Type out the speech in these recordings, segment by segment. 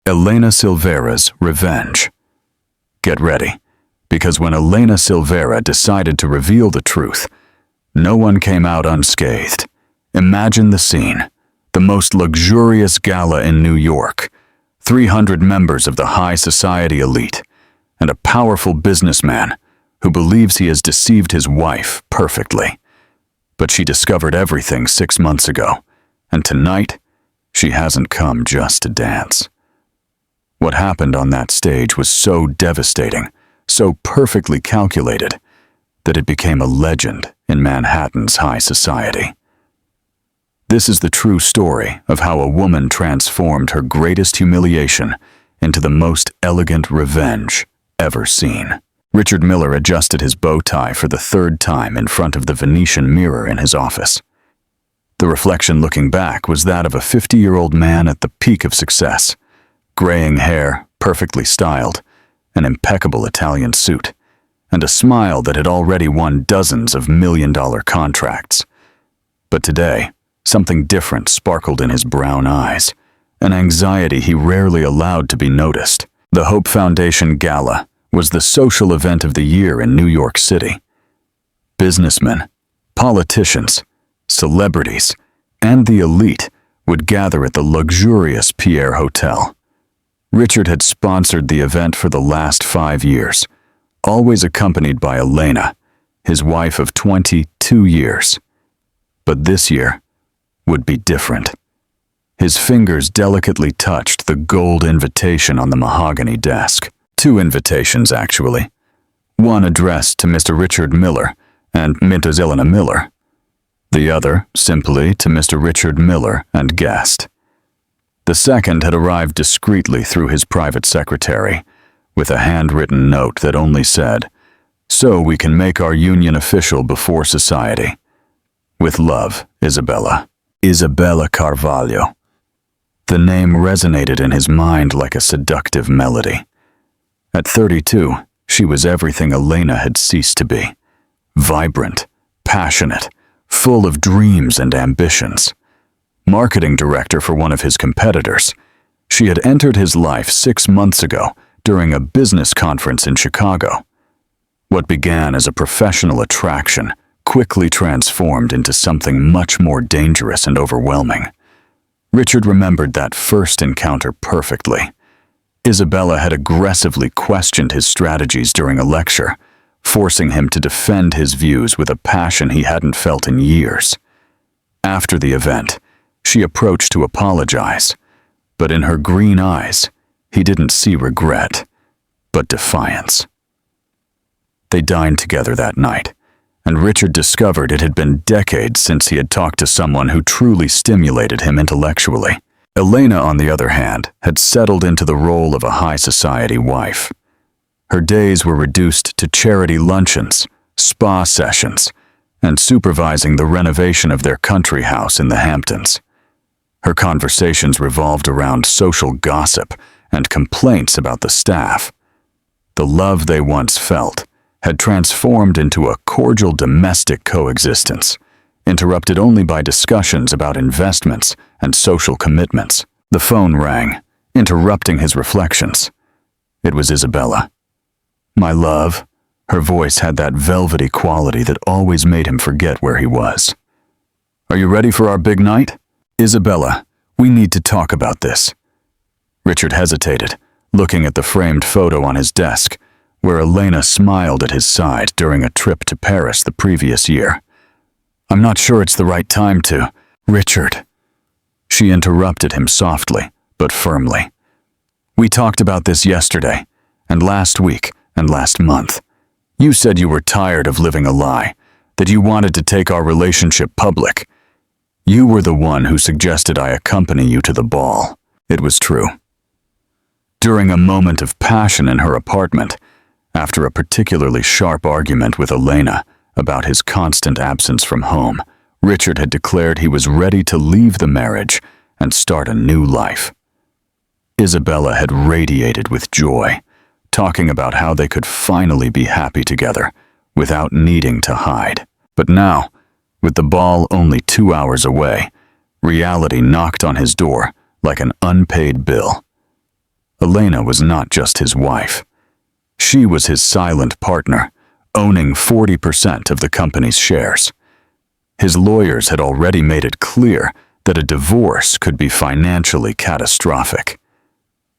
Elena Silvera's revenge. Get ready, because when Elena Silvera decided to reveal the truth, no one came out unscathed. Imagine the scene. The most luxurious gala in New York, 300 members of the high society elite, and a powerful businessman who believes he has deceived his wife perfectly. But she discovered everything 6 months ago, and tonight, she hasn't come just to dance. What happened on that stage was so devastating, so perfectly calculated, that it became a legend in Manhattan's high society. This is the true story of how a woman transformed her greatest humiliation into the most elegant revenge ever seen. Richard Miller adjusted his bow tie for the 3rd time in front of the Venetian mirror in his office. The reflection looking back was that of a 50-year-old man at the peak of success. Graying hair, perfectly styled, an impeccable Italian suit, and a smile that had already won dozens of million-dollar contracts. But today, something different sparkled in his brown eyes, an anxiety he rarely allowed to be noticed. The Hope Foundation Gala was the social event of the year in New York City. Businessmen, politicians, celebrities, and the elite would gather at the luxurious Pierre Hotel. Richard had sponsored the event for the last 5 years, always accompanied by Elena, his wife of 22 years. But this year would be different. His fingers delicately touched the gold invitation on the mahogany desk. 2 invitations, actually. One addressed to Mr. Richard Miller and Mrs. Elena Miller. The other simply to Mr. Richard Miller and guest. The second had arrived discreetly through his private secretary, with a handwritten note that only said, "So we can make our union official before society. With love, Isabella." Isabella Carvalho. The name resonated in his mind like a seductive melody. At 32, she was everything Elena had ceased to be. Vibrant, passionate, full of dreams and ambitions. Marketing director for one of his competitors, she had entered his life 6 months ago during a business conference in Chicago. What began as a professional attraction quickly transformed into something much more dangerous and overwhelming. Richard remembered that first encounter perfectly. Isabella had aggressively questioned his strategies during a lecture, forcing him to defend his views with a passion he hadn't felt in years. After the event, she approached to apologize, but in her green eyes, he didn't see regret, but defiance. They dined together that night, and Richard discovered it had been decades since he had talked to someone who truly stimulated him intellectually. Elena, on the other hand, had settled into the role of a high society wife. Her days were reduced to charity luncheons, spa sessions, and supervising the renovation of their country house in the Hamptons. Her conversations revolved around social gossip and complaints about the staff. The love they once felt had transformed into a cordial domestic coexistence, interrupted only by discussions about investments and social commitments. The phone rang, interrupting his reflections. It was Isabella. "My love," her voice had that velvety quality that always made him forget where he was. "Are you ready for our big night?" "Isabella, we need to talk about this." Richard hesitated, looking at the framed photo on his desk, where Elena smiled at his side during a trip to Paris the previous year. "I'm not sure it's the right time to..." "Richard." She interrupted him softly, but firmly. "We talked about this yesterday, and last week, and last month. You said you were tired of living a lie, that you wanted to take our relationship public. You were the one who suggested I accompany you to the ball." It was true. During a moment of passion in her apartment, after a particularly sharp argument with Elena about his constant absence from home, Richard had declared he was ready to leave the marriage and start a new life. Isabella had radiated with joy, talking about how they could finally be happy together without needing to hide. But now, with the ball only 2 hours away, reality knocked on his door like an unpaid bill. Elena was not just his wife. She was his silent partner, owning 40% of the company's shares. His lawyers had already made it clear that a divorce could be financially catastrophic.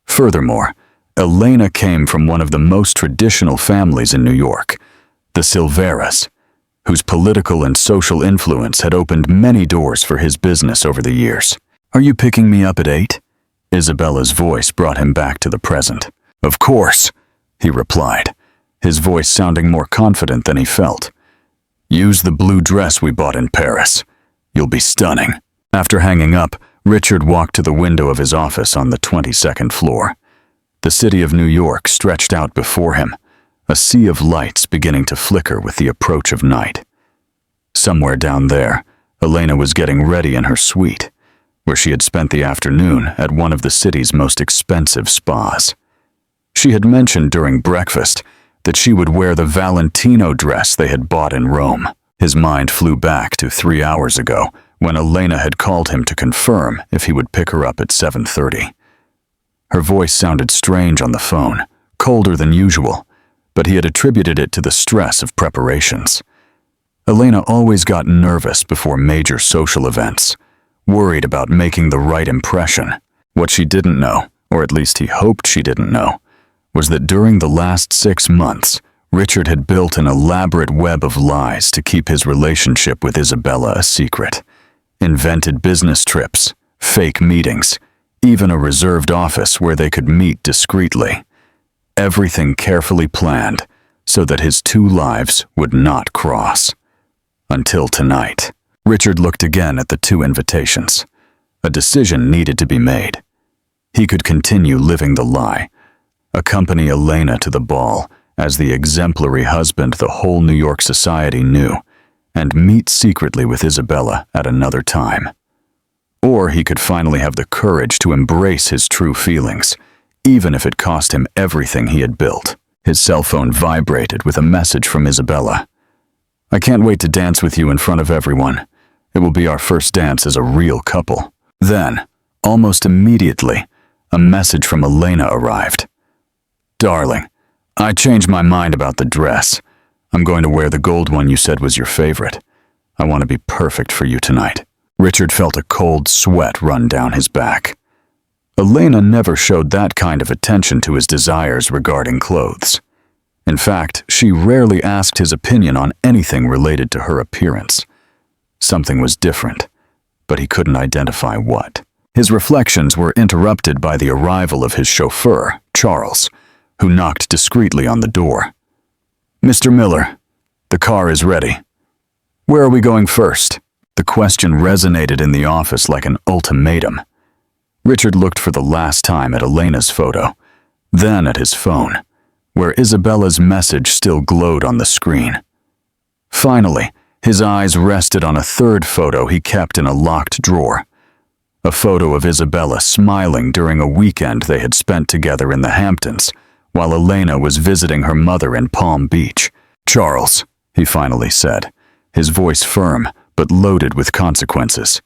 Furthermore, Elena came from one of the most traditional families in New York, the Silveras, whose political and social influence had opened many doors for his business over the years. "Are you picking me up at 8? Isabella's voice brought him back to the present. "Of course," he replied, his voice sounding more confident than he felt. "Use the blue dress we bought in Paris. You'll be stunning." After hanging up, Richard walked to the window of his office on the 22nd floor. The city of New York stretched out before him, a sea of lights beginning to flicker with the approach of night. Somewhere down there, Elena was getting ready in her suite, where she had spent the afternoon at one of the city's most expensive spas. She had mentioned during breakfast that she would wear the Valentino dress they had bought in Rome. His mind flew back to 3 hours ago, when Elena had called him to confirm if he would pick her up at 7:30. Her voice sounded strange on the phone, colder than usual, but he had attributed it to the stress of preparations. Elena always got nervous before major social events, worried about making the right impression. What she didn't know, or at least he hoped she didn't know, was that during the last 6 months, Richard had built an elaborate web of lies to keep his relationship with Isabella a secret. Invented business trips, fake meetings, even a reserved office where they could meet discreetly. Everything carefully planned so that his two lives would not cross. Until tonight. Richard looked again at the 2 invitations. A decision needed to be made. He could continue living the lie, accompany Elena to the ball as the exemplary husband the whole New York society knew, and meet secretly with Isabella at another time. Or he could finally have the courage to embrace his true feelings, even if it cost him everything he had built. His cell phone vibrated with a message from Isabella. "I can't wait to dance with you in front of everyone. It will be our first dance as a real couple." Then, almost immediately, a message from Elena arrived. "Darling, I changed my mind about the dress. I'm going to wear the gold one you said was your favorite. I want to be perfect for you tonight." Richard felt a cold sweat run down his back. Elena never showed that kind of attention to his desires regarding clothes. In fact, she rarely asked his opinion on anything related to her appearance. Something was different, but he couldn't identify what. His reflections were interrupted by the arrival of his chauffeur, Charles, who knocked discreetly on the door. "Mr. Miller, the car is ready. Where are we going first?" The question resonated in the office like an ultimatum. Richard looked for the last time at Elena's photo, then at his phone, where Isabella's message still glowed on the screen. Finally, his eyes rested on a third photo he kept in a locked drawer. A photo of Isabella smiling during a weekend they had spent together in the Hamptons, while Elena was visiting her mother in Palm Beach. "Charles," he finally said, his voice firm but loaded with consequences.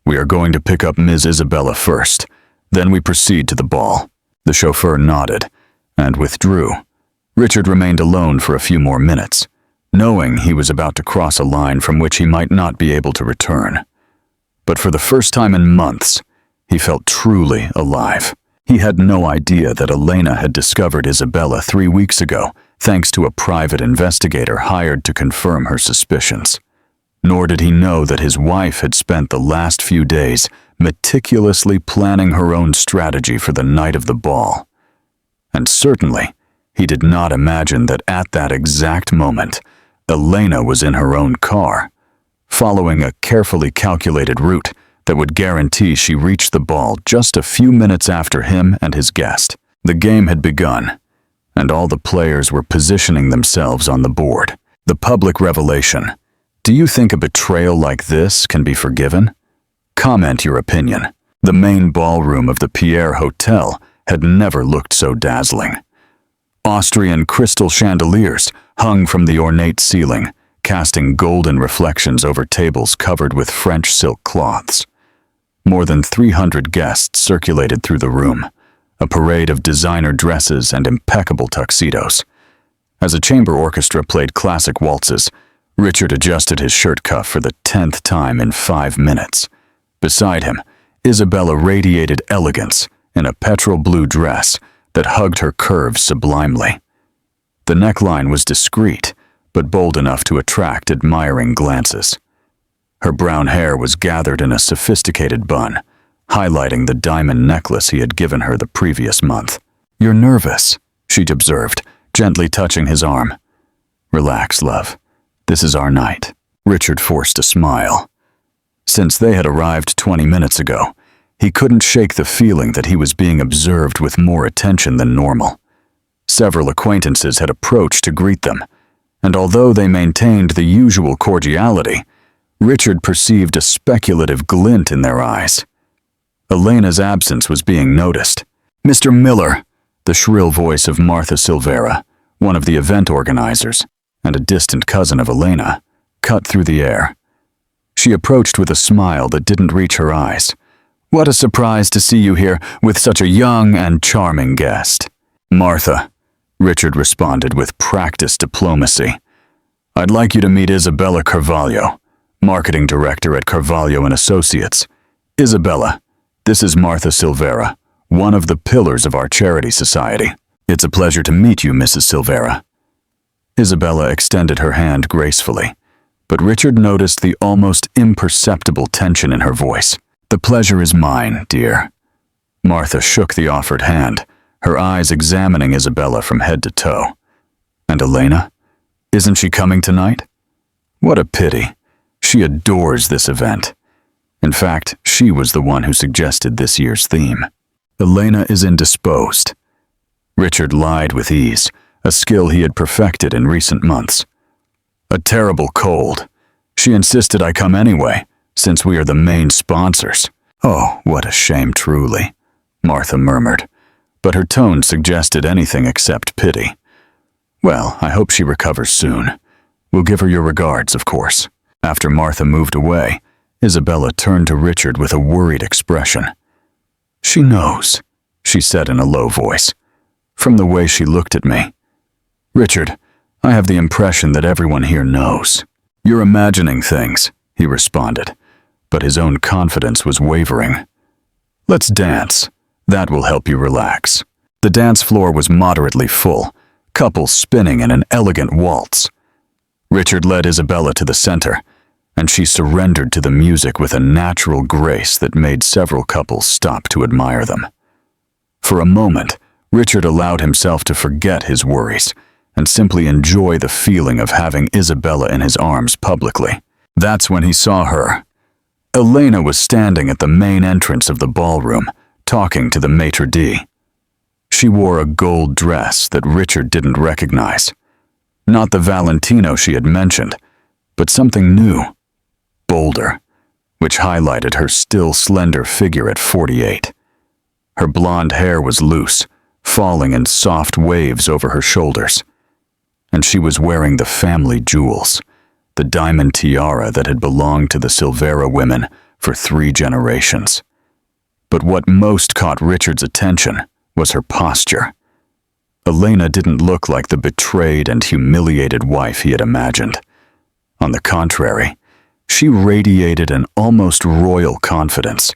"We are going to pick up Ms. Isabella first, then we proceed to the ball." The chauffeur nodded and withdrew. Richard remained alone for a few more minutes, knowing he was about to cross a line from which he might not be able to return. But for the first time in months, he felt truly alive. He had no idea that Elena had discovered Isabella 3 weeks ago, thanks to a private investigator hired to confirm her suspicions. Nor did he know that his wife had spent the last few days meticulously planning her own strategy for the night of the ball. And certainly, he did not imagine that at that exact moment, Elena was in her own car, following a carefully calculated route that would guarantee she reached the ball just a few minutes after him and his guest. The game had begun, and all the players were positioning themselves on the board. The public revelation. Do you think a betrayal like this can be forgiven? Comment your opinion. The main ballroom of the Pierre Hotel had never looked so dazzling. Austrian crystal chandeliers hung from the ornate ceiling, casting golden reflections over tables covered with French silk cloths. More than 300 guests circulated through the room, a parade of designer dresses and impeccable tuxedos. As a chamber orchestra played classic waltzes, Richard adjusted his shirt cuff for the 10th time in 5 minutes. Beside him, Isabella radiated elegance in a petrol blue dress that hugged her curves sublimely. The neckline was discreet, but bold enough to attract admiring glances. Her brown hair was gathered in a sophisticated bun, highlighting the diamond necklace he had given her the previous month. "You're nervous," she'd observed, gently touching his arm. "Relax, love. This is our night." Richard forced a smile. Since they had arrived 20 minutes ago, he couldn't shake the feeling that he was being observed with more attention than normal. Several acquaintances had approached to greet them, and although they maintained the usual cordiality, Richard perceived a speculative glint in their eyes. Elena's absence was being noticed. "Mr. Miller," the shrill voice of Martha Silvera, one of the event organizers, and a distant cousin of Elena, cut through the air. She approached with a smile that didn't reach her eyes. "What a surprise to see you here with such a young and charming guest." "Martha," Richard responded with practiced diplomacy, "I'd like you to meet Isabella Carvalho, marketing director at Carvalho & Associates. Isabella, this is Martha Silvera, one of the pillars of our charity society. It's a pleasure to meet you, Mrs. Silvera." Isabella extended her hand gracefully, but Richard noticed the almost imperceptible tension in her voice. "The pleasure is mine, dear." Martha shook the offered hand, her eyes examining Isabella from head to toe. "And Elena? Isn't she coming tonight? What a pity. She adores this event. In fact, she was the one who suggested this year's theme. Elena is indisposed." Richard lied with ease, a skill he had perfected in recent months. "A terrible cold. She insisted I come anyway, since we are the main sponsors." "Oh, what a shame truly," Martha murmured, but her tone suggested anything except pity. "Well, I hope she recovers soon. We'll give her your regards, of course." After Martha moved away, Isabella turned to Richard with a worried expression. "She knows," she said in a low voice, "from the way she looked at me. Richard, I have the impression that everyone here knows." "You're imagining things," he responded, but his own confidence was wavering. "Let's dance. That will help you relax." The dance floor was moderately full, couples spinning in an elegant waltz. Richard led Isabella to the center, and she surrendered to the music with a natural grace that made several couples stop to admire them. For a moment, Richard allowed himself to forget his worries and simply enjoy the feeling of having Isabella in his arms publicly. That's when he saw her. Elena was standing at the main entrance of the ballroom, talking to the maitre d'. She wore a gold dress that Richard didn't recognize. Not the Valentino she had mentioned, but something new, bolder, which highlighted her still slender figure at 48. Her blonde hair was loose, falling in soft waves over her shoulders. And she was wearing the family jewels, the diamond tiara that had belonged to the Silvera women for 3 generations. But what most caught Richard's attention was her posture. Elena didn't look like the betrayed and humiliated wife he had imagined. On the contrary, she radiated an almost royal confidence,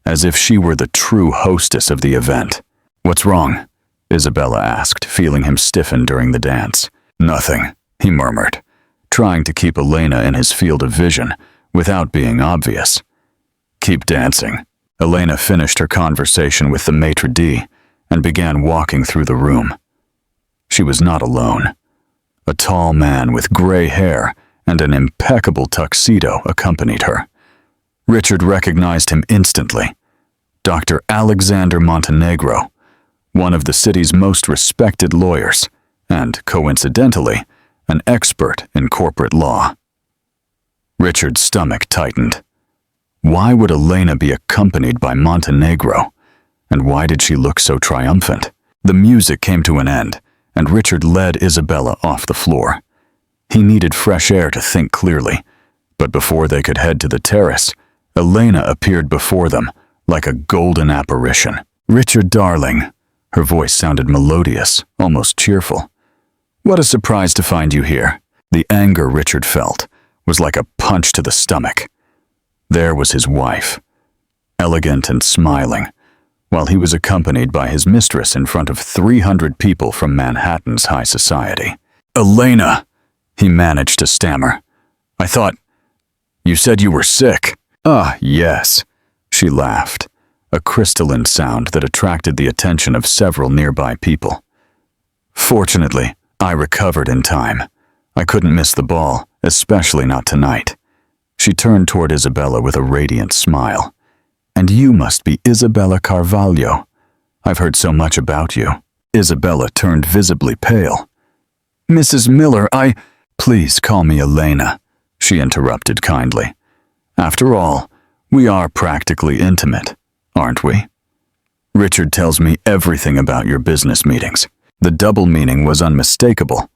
as if she were the true hostess of the event. "What's wrong?" Isabella asked, feeling him stiffen during the dance. "Nothing," he murmured, trying to keep Elena in his field of vision without being obvious. "Keep dancing." Elena finished her conversation with the maitre d' and began walking through the room. She was not alone. A tall man with gray hair and an impeccable tuxedo accompanied her. Richard recognized him instantly. Dr. Alexander Montenegro, one of the city's most respected lawyers, and, coincidentally, an expert in corporate law. Richard's stomach tightened. Why would Elena be accompanied by Montenegro? And why did she look so triumphant? The music came to an end, and Richard led Isabella off the floor. He needed fresh air to think clearly, but before they could head to the terrace, Elena appeared before them like a golden apparition. "Richard, darling, Her voice sounded melodious, almost cheerful. "What a surprise to find you here." The anger Richard felt was like a punch to the stomach. There was his wife, elegant and smiling, while he was accompanied by his mistress in front of 300 people from Manhattan's high society. "Elena," he managed to stammer. "I thought you said you were sick." "Ah, yes," she laughed, a crystalline sound that attracted the attention of several nearby people. "Fortunately, I recovered in time. I couldn't miss the ball, especially not tonight." She turned toward Isabella with a radiant smile. "And you must be Isabella Carvalho. I've heard so much about you." Isabella turned visibly pale. "Mrs. Miller, Please call me Elena," she interrupted kindly. "After all, we are practically intimate, aren't we? Richard tells me everything about your business meetings." The double meaning was unmistakable,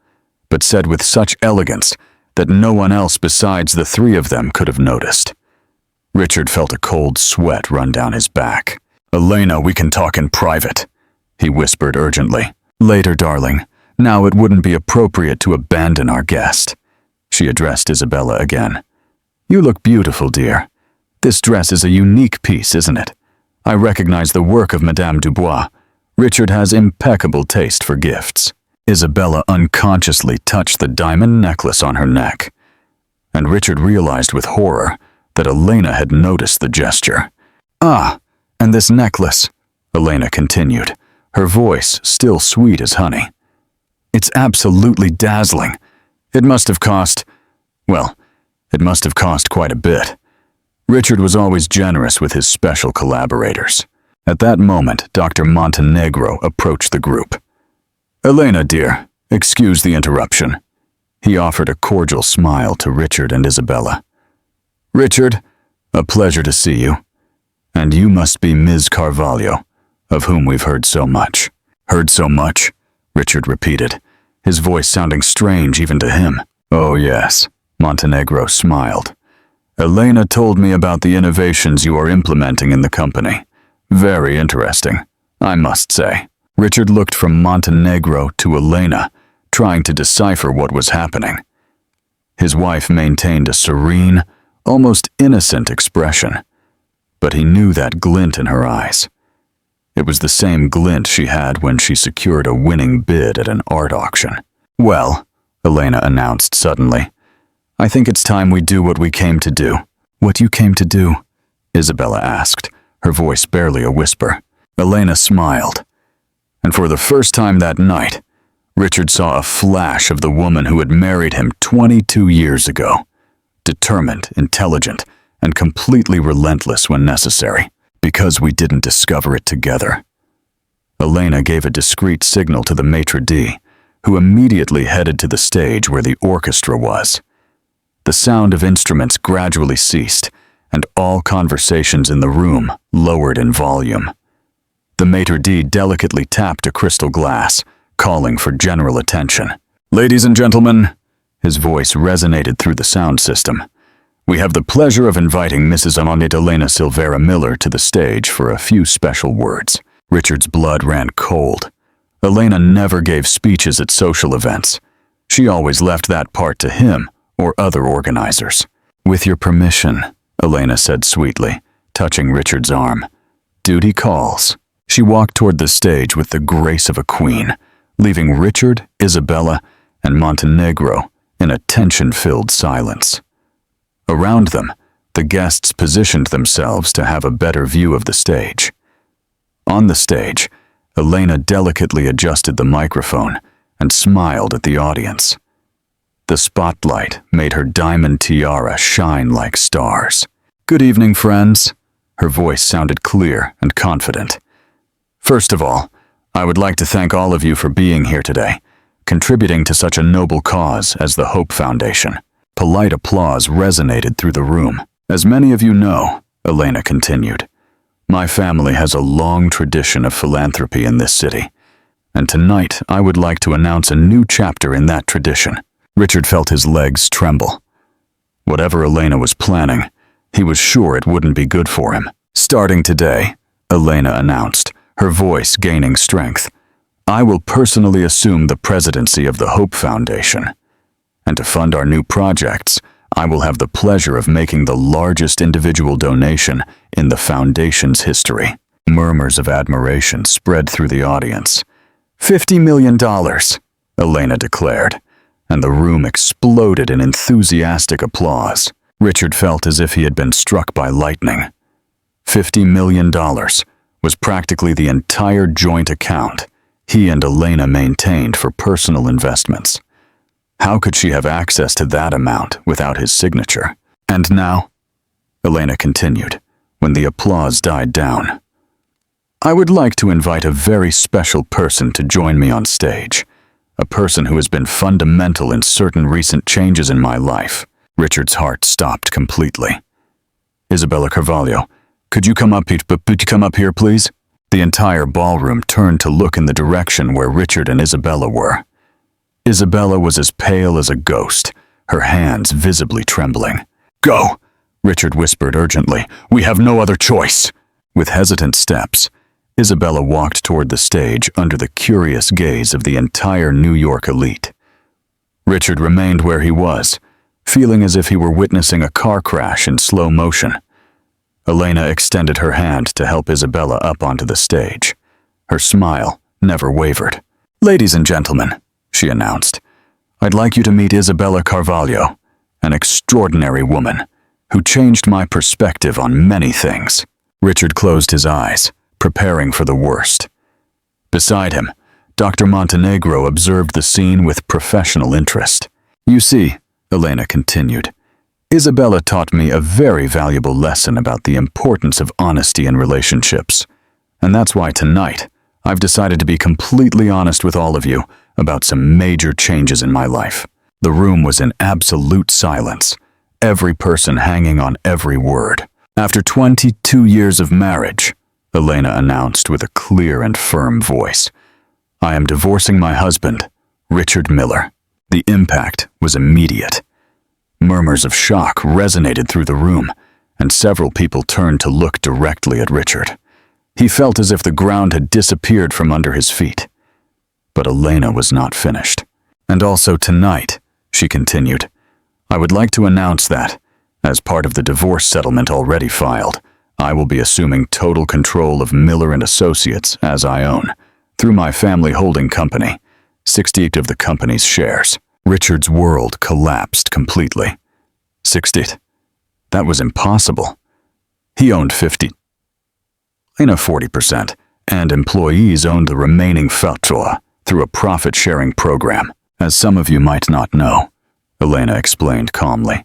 but said with such elegance that no one else besides the three of them could have noticed. Richard felt a cold sweat run down his back. "Elena, we can talk in private," he whispered urgently. "Later, darling. Now it wouldn't be appropriate to abandon our guest." She addressed Isabella again. "You look beautiful, dear. This dress is a unique piece, isn't it? I recognize the work of Madame Dubois. Richard has impeccable taste for gifts." Isabella unconsciously touched the diamond necklace on her neck, and Richard realized with horror that Elena had noticed the gesture. "Ah, and this necklace," Elena continued, her voice still sweet as honey. "It's absolutely dazzling. It must have cost quite a bit." Richard was always generous with his special collaborators. At that moment, Dr. Montenegro approached the group. "Elena, dear, excuse the interruption." He offered a cordial smile to Richard and Isabella. "Richard, a pleasure to see you. And you must be Ms. Carvalho, of whom we've heard so much." "Heard so much?" Richard repeated, his voice sounding strange even to him. "Oh yes," Montenegro smiled. "Elena told me about the innovations you are implementing in the company. Very interesting, I must say." Richard looked from Montenegro to Elena, trying to decipher what was happening. His wife maintained a serene, almost innocent expression, but he knew that glint in her eyes. It was the same glint she had when she secured a winning bid at an art auction. "Well," Elena announced suddenly, "I think it's time we do what we came to do." "What you came to do?" Isabella asked, her voice barely a whisper. Elena smiled, and for the first time that night, Richard saw a flash of the woman who had married him 22 years ago. Determined, intelligent, and completely relentless when necessary, because we didn't discover it together. Elena gave a discreet signal to the maitre d', who immediately headed to the stage where the orchestra was. The sound of instruments gradually ceased, and all conversations in the room lowered in volume. The maitre d' delicately tapped a crystal glass, calling for general attention. "Ladies and gentlemen," his voice resonated through the sound system, "we have the pleasure of inviting Mrs. Elena Silvera Miller to the stage for a few special words." Richard's blood ran cold. Elena never gave speeches at social events. She always left that part to him or other organizers. "With your permission," Elena said sweetly, touching Richard's arm. "Duty calls." She walked toward the stage with the grace of a queen, leaving Richard, Isabella, and Montenegro in a tension-filled silence. Around them, the guests positioned themselves to have a better view of the stage. On the stage, Elena delicately adjusted the microphone and smiled at the audience. The spotlight made her diamond tiara shine like stars. "Good evening, friends." Her voice sounded clear and confident. "First of all, I would like to thank all of you for being here today, contributing to such a noble cause as the Hope Foundation." Polite applause resonated through the room. "As many of you know," Elena continued, "my family has a long tradition of philanthropy in this city, and tonight I would like to announce a new chapter in that tradition." Richard felt his legs tremble. Whatever Elena was planning, he was sure it wouldn't be good for him. "Starting today," Elena announced, her voice gaining strength. "I will personally assume the presidency of the Hope Foundation. And to fund our new projects, I will have the pleasure of making the largest individual donation in the Foundation's history." Murmurs of admiration spread through the audience. $50 million, Elena declared, and the room exploded in enthusiastic applause. Richard felt as if he had been struck by lightning. $50 million was practically the entire joint account he and Elena maintained for personal investments. How could she have access to that amount without his signature? "And now," Elena continued, when the applause died down, "I would like to invite a very special person to join me on stage, a person who has been fundamental in certain recent changes in my life." Richard's heart stopped completely. "Isabella Carvalho, could you come up here, please?" The entire ballroom turned to look in the direction where Richard and Isabella were. Isabella was as pale as a ghost, her hands visibly trembling. "Go," Richard whispered urgently. "We have no other choice." With hesitant steps, Isabella walked toward the stage under the curious gaze of the entire New York elite. Richard remained where he was, feeling as if he were witnessing a car crash in slow motion. Elena extended her hand to help Isabella up onto the stage. Her smile never wavered. "Ladies and gentlemen," she announced, "I'd like you to meet Isabella Carvalho, an extraordinary woman who changed my perspective on many things." Richard closed his eyes, preparing for the worst. Beside him, Dr. Montenegro observed the scene with professional interest. "You see," Elena continued, "Isabella taught me a very valuable lesson about the importance of honesty in relationships. And that's why tonight, I've decided to be completely honest with all of you about some major changes in my life." The room was in absolute silence, every person hanging on every word. "After 22 years of marriage," Elena announced with a clear and firm voice, "I am divorcing my husband, Richard Miller." The impact was immediate. Murmurs of shock resonated through the room, and several people turned to look directly at Richard. He felt as if the ground had disappeared from under his feet. But Elena was not finished. "And also tonight," she continued, "I would like to announce that, as part of the divorce settlement already filed, I will be assuming total control of Miller & Associates as I own, through my family holding company, 68 of the company's shares." Richard's world collapsed completely. 68? That was impossible. He owned 50, Elena 40%, and employees owned the remaining 40% through a profit-sharing program. "As some of you might not know," Elena explained calmly,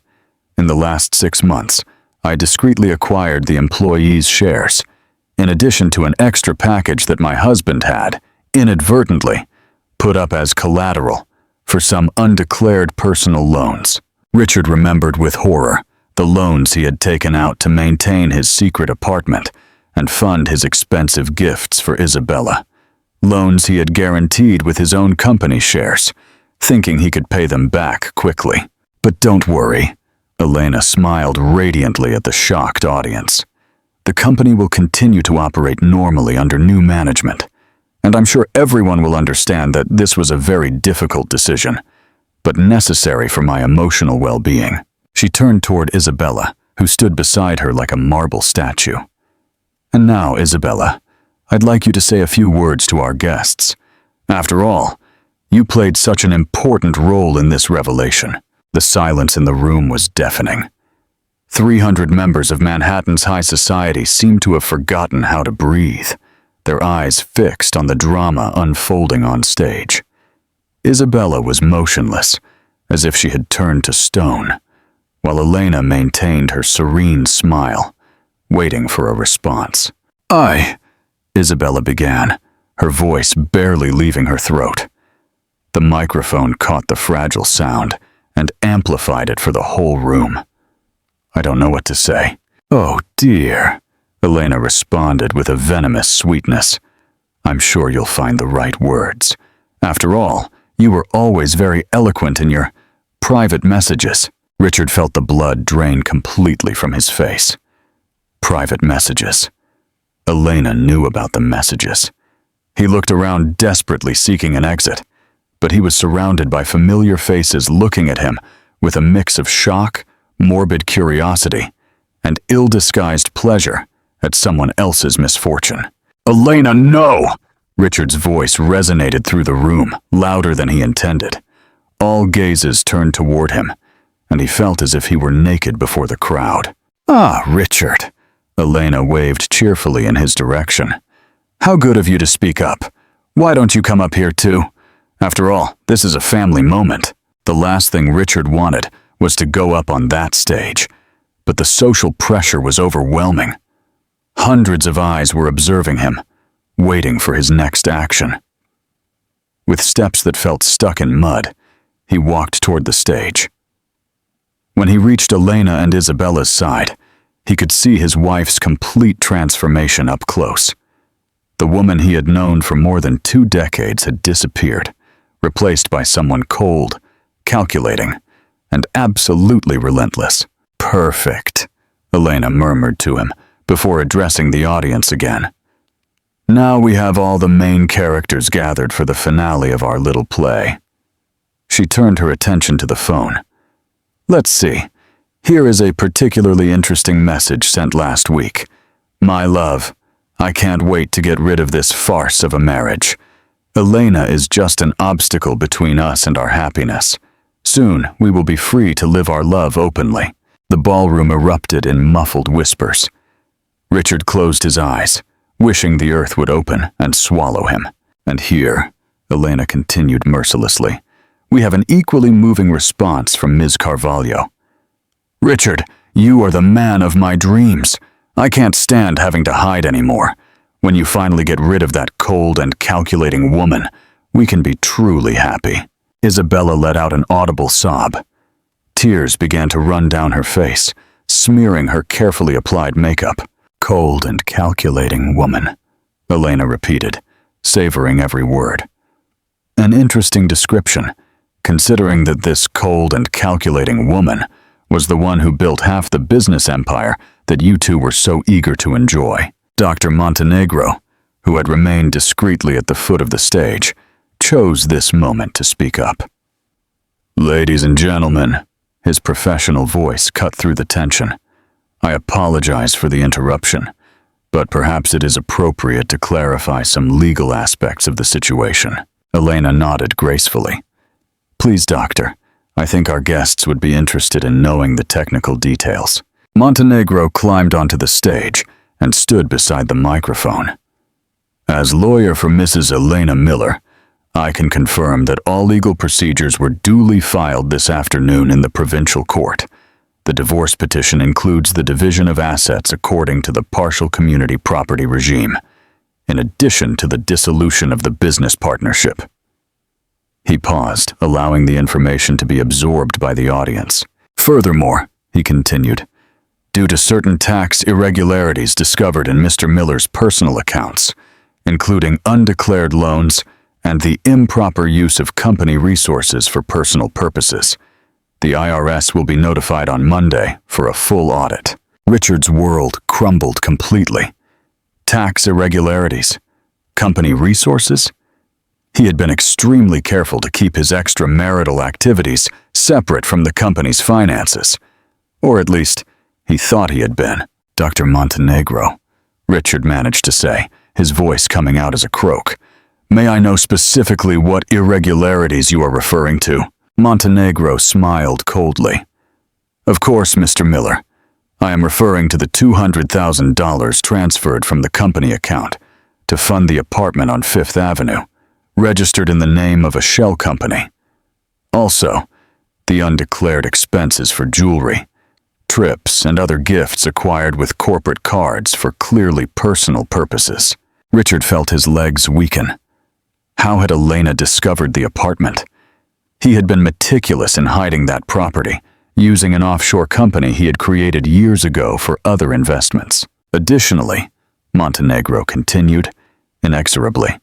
"in the last 6 months, I discreetly acquired the employees' shares, in addition to an extra package that my husband had, inadvertently, put up as collateral for some undeclared personal loans." Richard remembered with horror the loans he had taken out to maintain his secret apartment and fund his expensive gifts for Isabella. Loans he had guaranteed with his own company shares, thinking he could pay them back quickly. "But don't worry," Elena smiled radiantly at the shocked audience. "The company will continue to operate normally under new management, and I'm sure everyone will understand that this was a very difficult decision, but necessary for my emotional well-being." She turned toward Isabella, who stood beside her like a marble statue. "And now, Isabella, I'd like you to say a few words to our guests. After all, you played such an important role in this revelation." The silence in the room was deafening. 300 members of Manhattan's high society seemed to have forgotten how to breathe, their eyes fixed on the drama unfolding on stage. Isabella was motionless, as if she had turned to stone, while Elena maintained her serene smile, waiting for a response. Isabella began, her voice barely leaving her throat. The microphone caught the fragile sound and amplified it for the whole room. "I don't know what to say." "Oh dear," Elena responded with a venomous sweetness. "I'm sure you'll find the right words. After all, you were always very eloquent in your private messages." Richard felt the blood drain completely from his face. Private messages. Elena knew about the messages. He looked around desperately seeking an exit, but he was surrounded by familiar faces looking at him with a mix of shock, morbid curiosity, and ill-disguised pleasure at someone else's misfortune. "Elena, no!" Richard's voice resonated through the room, louder than he intended. All gazes turned toward him, and he felt as if he were naked before the crowd. "Ah, Richard," Elena waved cheerfully in his direction. "How good of you to speak up. Why don't you come up here too? After all, this is a family moment." The last thing Richard wanted was to go up on that stage, but the social pressure was overwhelming. Hundreds of eyes were observing him, waiting for his next action. With steps that felt stuck in mud, he walked toward the stage. When he reached Elena and Isabella's side, he could see his wife's complete transformation up close. The woman he had known for more than 2 decades had disappeared, replaced by someone cold, calculating, and absolutely relentless. "Perfect," Elena murmured to him before addressing the audience again. "Now we have all the main characters gathered for the finale of our little play." She turned her attention to the phone. "Let's see. Here is a particularly interesting message sent last week. My love, I can't wait to get rid of this farce of a marriage. Elena is just an obstacle between us and our happiness. Soon we will be free to live our love openly." The ballroom erupted in muffled whispers. Richard closed his eyes, wishing the earth would open and swallow him. "And here," Elena continued mercilessly, "we have an equally moving response from Ms. Carvalho. Richard, you are the man of my dreams. I can't stand having to hide anymore. When you finally get rid of that cold and calculating woman, we can be truly happy." Isabella let out an audible sob. Tears began to run down her face, smearing her carefully applied makeup. "Cold and calculating woman," Elena repeated, savoring every word. An interesting description, considering that this cold and calculating woman was the one who built half the business empire that you two were so eager to enjoy. Dr. Montenegro, who had remained discreetly at the foot of the stage, chose this moment to speak up. "Ladies and gentlemen," his professional voice cut through the tension, "I apologize for the interruption, but perhaps it is appropriate to clarify some legal aspects of the situation." Elena nodded gracefully. "Please, doctor, I think our guests would be interested in knowing the technical details." Montenegro climbed onto the stage and stood beside the microphone. "As lawyer for Mrs. Elena Miller, I can confirm that all legal procedures were duly filed this afternoon in the provincial court. The divorce petition includes the division of assets according to the partial community property regime, in addition to the dissolution of the business partnership." He paused, allowing the information to be absorbed by the audience. "Furthermore," he continued, "due to certain tax irregularities discovered in Mr. Miller's personal accounts, including undeclared loans and the improper use of company resources for personal purposes, the IRS will be notified on Monday for a full audit." Richard's world crumbled completely. Tax irregularities? Company resources? He had been extremely careful to keep his extramarital activities separate from the company's finances. Or at least, he thought he had been. "Dr. Montenegro," Richard managed to say, his voice coming out as a croak, "may I know specifically what irregularities you are referring to?" Montenegro smiled coldly. "Of course, Mr. Miller. I am referring to the $200,000 transferred from the company account to fund the apartment on Fifth Avenue, registered in the name of a shell company. Also, the undeclared expenses for jewelry, trips, and other gifts acquired with corporate cards for clearly personal purposes." Richard felt his legs weaken. How had Elena discovered the apartment? He had been meticulous in hiding that property, using an offshore company he had created years ago for other investments. Additionally, Montenegro continued, inexorably,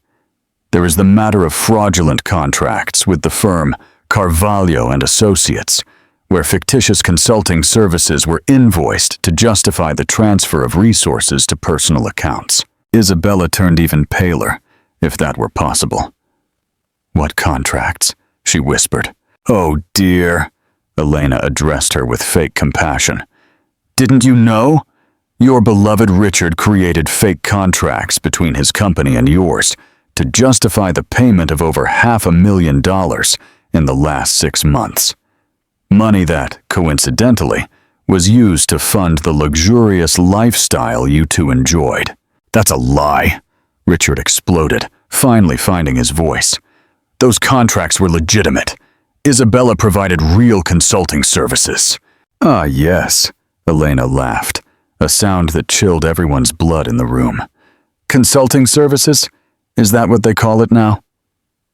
there is the matter of fraudulent contracts with the firm Carvalho and Associates, where fictitious consulting services were invoiced to justify the transfer of resources to personal accounts. Isabella turned even paler, if that were possible. "What contracts?" she whispered. "Oh dear," Elena addressed her with fake compassion. "Didn't you know? Your beloved Richard created fake contracts between his company and yours to justify the payment of over $500,000 in the last 6 months. Money that, coincidentally, was used to fund the luxurious lifestyle you two enjoyed." "That's a lie," Richard exploded, finally finding his voice. "Those contracts were legitimate. Isabella provided real consulting services." "Ah, yes," Elena laughed, a sound that chilled everyone's blood in the room. "Consulting services? Is that what they call it now?"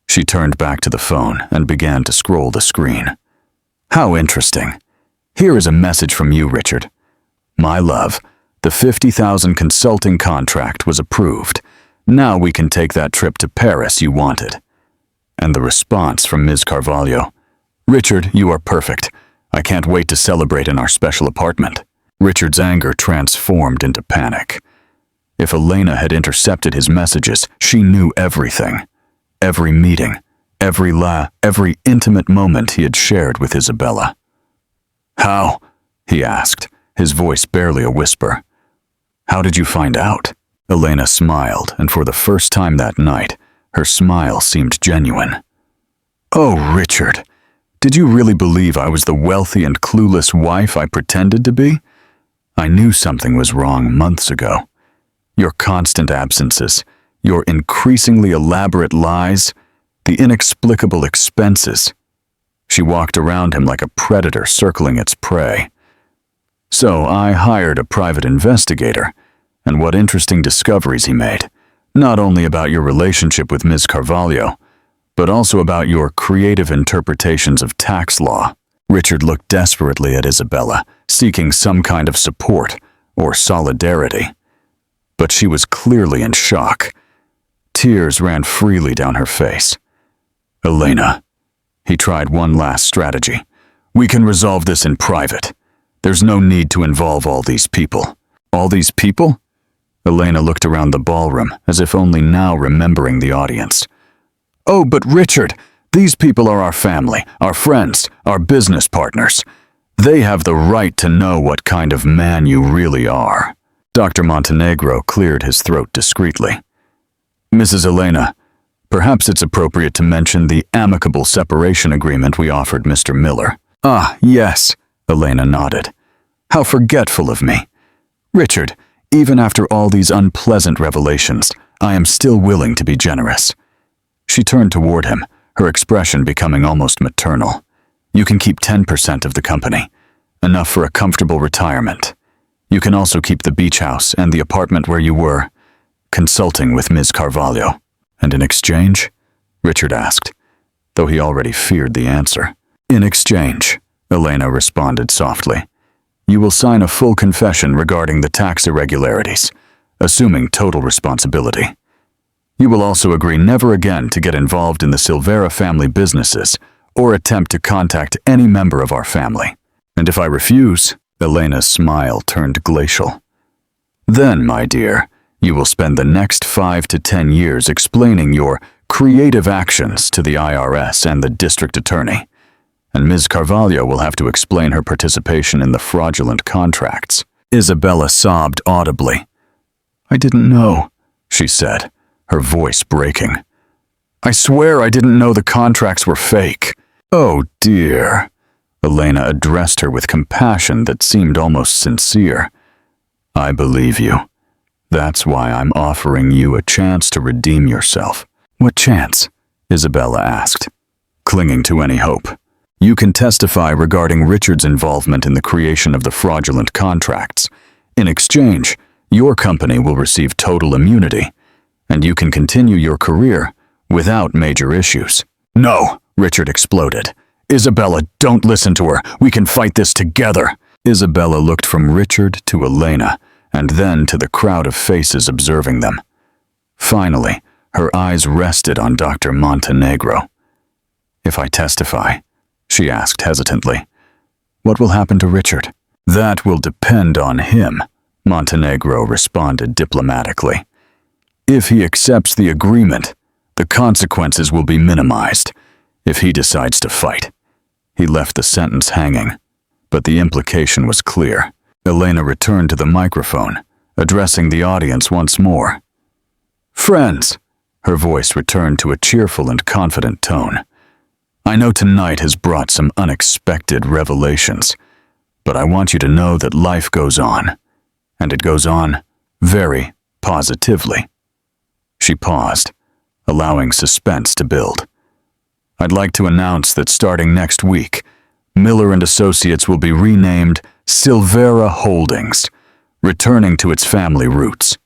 She turned back to the phone and began to scroll the screen. "How interesting. Here is a message from you, Richard. My love, the 50,000 consulting contract was approved. Now we can take that trip to Paris you wanted." And the response from Ms. Carvalho: "Richard, you are perfect. I can't wait to celebrate in our special apartment." Richard's anger transformed into panic. If Elena had intercepted his messages, she knew everything. Every meeting, every intimate moment he had shared with Isabella. "How?" he asked, his voice barely a whisper. "How did you find out?" Elena smiled, and for the first time that night, her smile seemed genuine. "Oh, Richard, did you really believe I was the wealthy and clueless wife I pretended to be? I knew something was wrong months ago. Your constant absences, your increasingly elaborate lies, the inexplicable expenses." She walked around him like a predator circling its prey. "So I hired a private investigator, and what interesting discoveries he made, not only about your relationship with Ms. Carvalho, but also about your creative interpretations of tax law." Richard looked desperately at Isabella, seeking some kind of support or solidarity. But she was clearly in shock. Tears ran freely down her face. "Elena," he tried one last strategy. "We can resolve this in private. There's no need to involve all these people." "All these people?" Elena looked around the ballroom, as if only now remembering the audience. "Oh, but Richard, these people are our family, our friends, our business partners. They have the right to know what kind of man you really are." Dr. Montenegro cleared his throat discreetly. "Mrs. Elena, perhaps it's appropriate to mention the amicable separation agreement we offered Mr. Miller." "Ah, yes," Elena nodded. "How forgetful of me. Richard, even after all these unpleasant revelations, I am still willing to be generous." She turned toward him, her expression becoming almost maternal. "You can keep 10% of the company, enough for a comfortable retirement. You can also keep the beach house and the apartment where you were, consulting with Ms. Carvalho." "And in exchange?" Richard asked, though he already feared the answer. "In exchange," Elena responded softly, "you will sign a full confession regarding the tax irregularities, assuming total responsibility. You will also agree never again to get involved in the Silvera family businesses or attempt to contact any member of our family. And if I refuse," Elena's smile turned glacial, "then, my dear, you will spend the next 5 to 10 years explaining your creative actions to the IRS and the district attorney, and Ms. Carvalho will have to explain her participation in the fraudulent contracts." Isabella sobbed audibly. "I didn't know," she said, her voice breaking. "I swear I didn't know the contracts were fake." "Oh dear." Elena addressed her with compassion that seemed almost sincere. "I believe you. That's why I'm offering you a chance to redeem yourself." "What chance?" Isabella asked, clinging to any hope. "You can testify regarding Richard's involvement in the creation of the fraudulent contracts. In exchange, your company will receive total immunity, and you can continue your career without major issues." "No!" Richard exploded. "Isabella, don't listen to her. We can fight this together." Isabella looked from Richard to Elena, and then to the crowd of faces observing them. Finally, her eyes rested on Dr. Montenegro. "If I testify," she asked hesitantly, "what will happen to Richard?" "That will depend on him," Montenegro responded diplomatically. If he accepts the agreement, the consequences will be minimized. If he decides to fight. He left the sentence hanging, but the implication was clear. Elena returned to the microphone, addressing the audience once more. "Friends," her voice returned to a cheerful and confident tone. "I know tonight has brought some unexpected revelations, but I want you to know that life goes on, and it goes on very positively." She paused, allowing suspense to build. "I'd like to announce that starting next week, Miller & Associates will be renamed Silvera Holdings, returning to its family roots.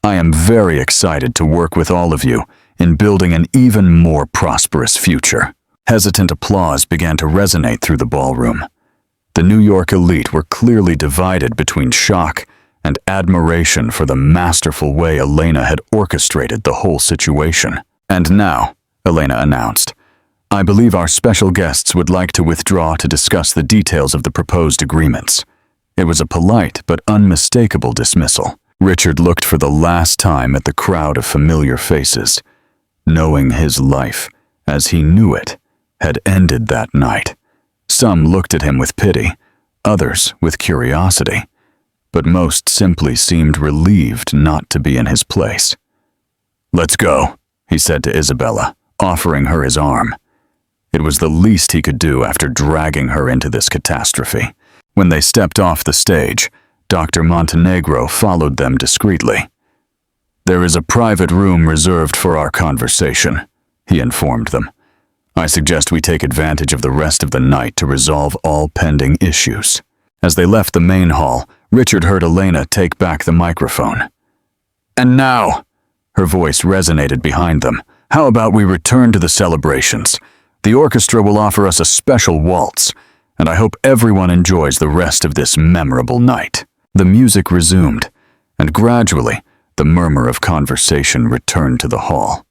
I am very excited to work with all of you in building an even more prosperous future." Hesitant applause began to resonate through the ballroom. The New York elite were clearly divided between shock and admiration for the masterful way Elena had orchestrated the whole situation. "And now," Elena announced, "I believe our special guests would like to withdraw to discuss the details of the proposed agreements." It was a polite but unmistakable dismissal. Richard looked for the last time at the crowd of familiar faces, knowing his life, as he knew it, had ended that night. Some looked at him with pity, others with curiosity, but most simply seemed relieved not to be in his place. "Let's go," he said to Isabella, offering her his arm. It was the least he could do after dragging her into this catastrophe. When they stepped off the stage, Dr. Montenegro followed them discreetly. "There is a private room reserved for our conversation," he informed them. "I suggest we take advantage of the rest of the night to resolve all pending issues." As they left the main hall, Richard heard Elena take back the microphone. "And now," her voice resonated behind them, "how about we return to the celebrations? The orchestra will offer us a special waltz, and I hope everyone enjoys the rest of this memorable night." The music resumed, and gradually, the murmur of conversation returned to the hall.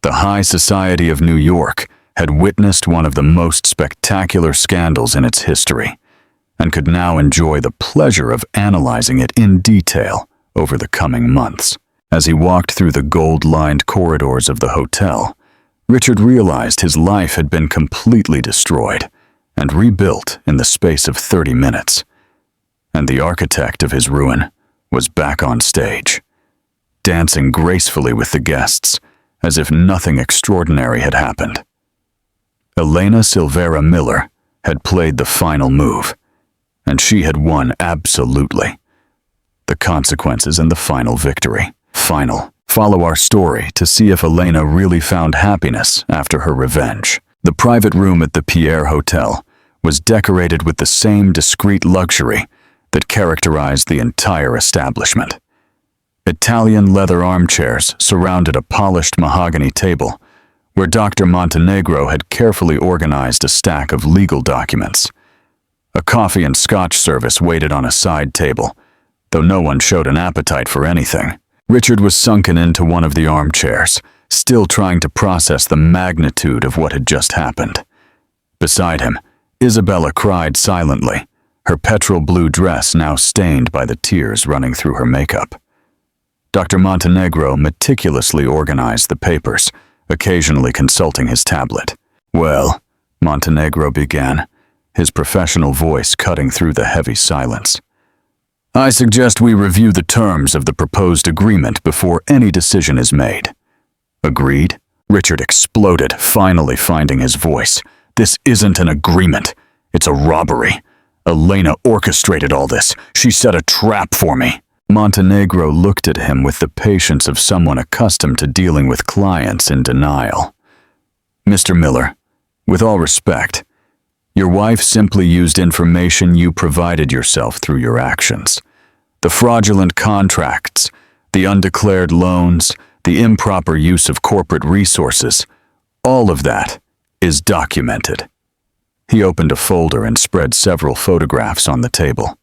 The high society of New York had witnessed one of the most spectacular scandals in its history, and could now enjoy the pleasure of analyzing it in detail over the coming months. As he walked through the gold-lined corridors of the hotel, Richard realized his life had been completely destroyed and rebuilt in the space of 30 minutes. And the architect of his ruin was back on stage, dancing gracefully with the guests as if nothing extraordinary had happened. Elena Silvera Miller had played the final move, and she had won absolutely. The consequences and the final victory. Final. Follow our story to see if Elena really found happiness after her revenge. The private room at the Pierre Hotel was decorated with the same discreet luxury that characterized the entire establishment. Italian leather armchairs surrounded a polished mahogany table, where Dr. Montenegro had carefully organized a stack of legal documents. A coffee and scotch service waited on a side table, though no one showed an appetite for anything. Richard was sunken into one of the armchairs, still trying to process the magnitude of what had just happened. Beside him, Isabella cried silently, her petrol blue dress now stained by the tears running through her makeup. Dr. Montenegro meticulously organized the papers, occasionally consulting his tablet. "Well," Montenegro began, his professional voice cutting through the heavy silence, "I suggest we review the terms of the proposed agreement before any decision is made." "Agreed?" Richard exploded, finally finding his voice. "This isn't an agreement. It's a robbery. Elena orchestrated all this. She set a trap for me." Montenegro looked at him with the patience of someone accustomed to dealing with clients in denial. "Mr. Miller, with all respect, your wife simply used information you provided yourself through your actions. The fraudulent contracts, the undeclared loans, the improper use of corporate resources, all of that is documented." He opened a folder and spread several photographs on the table.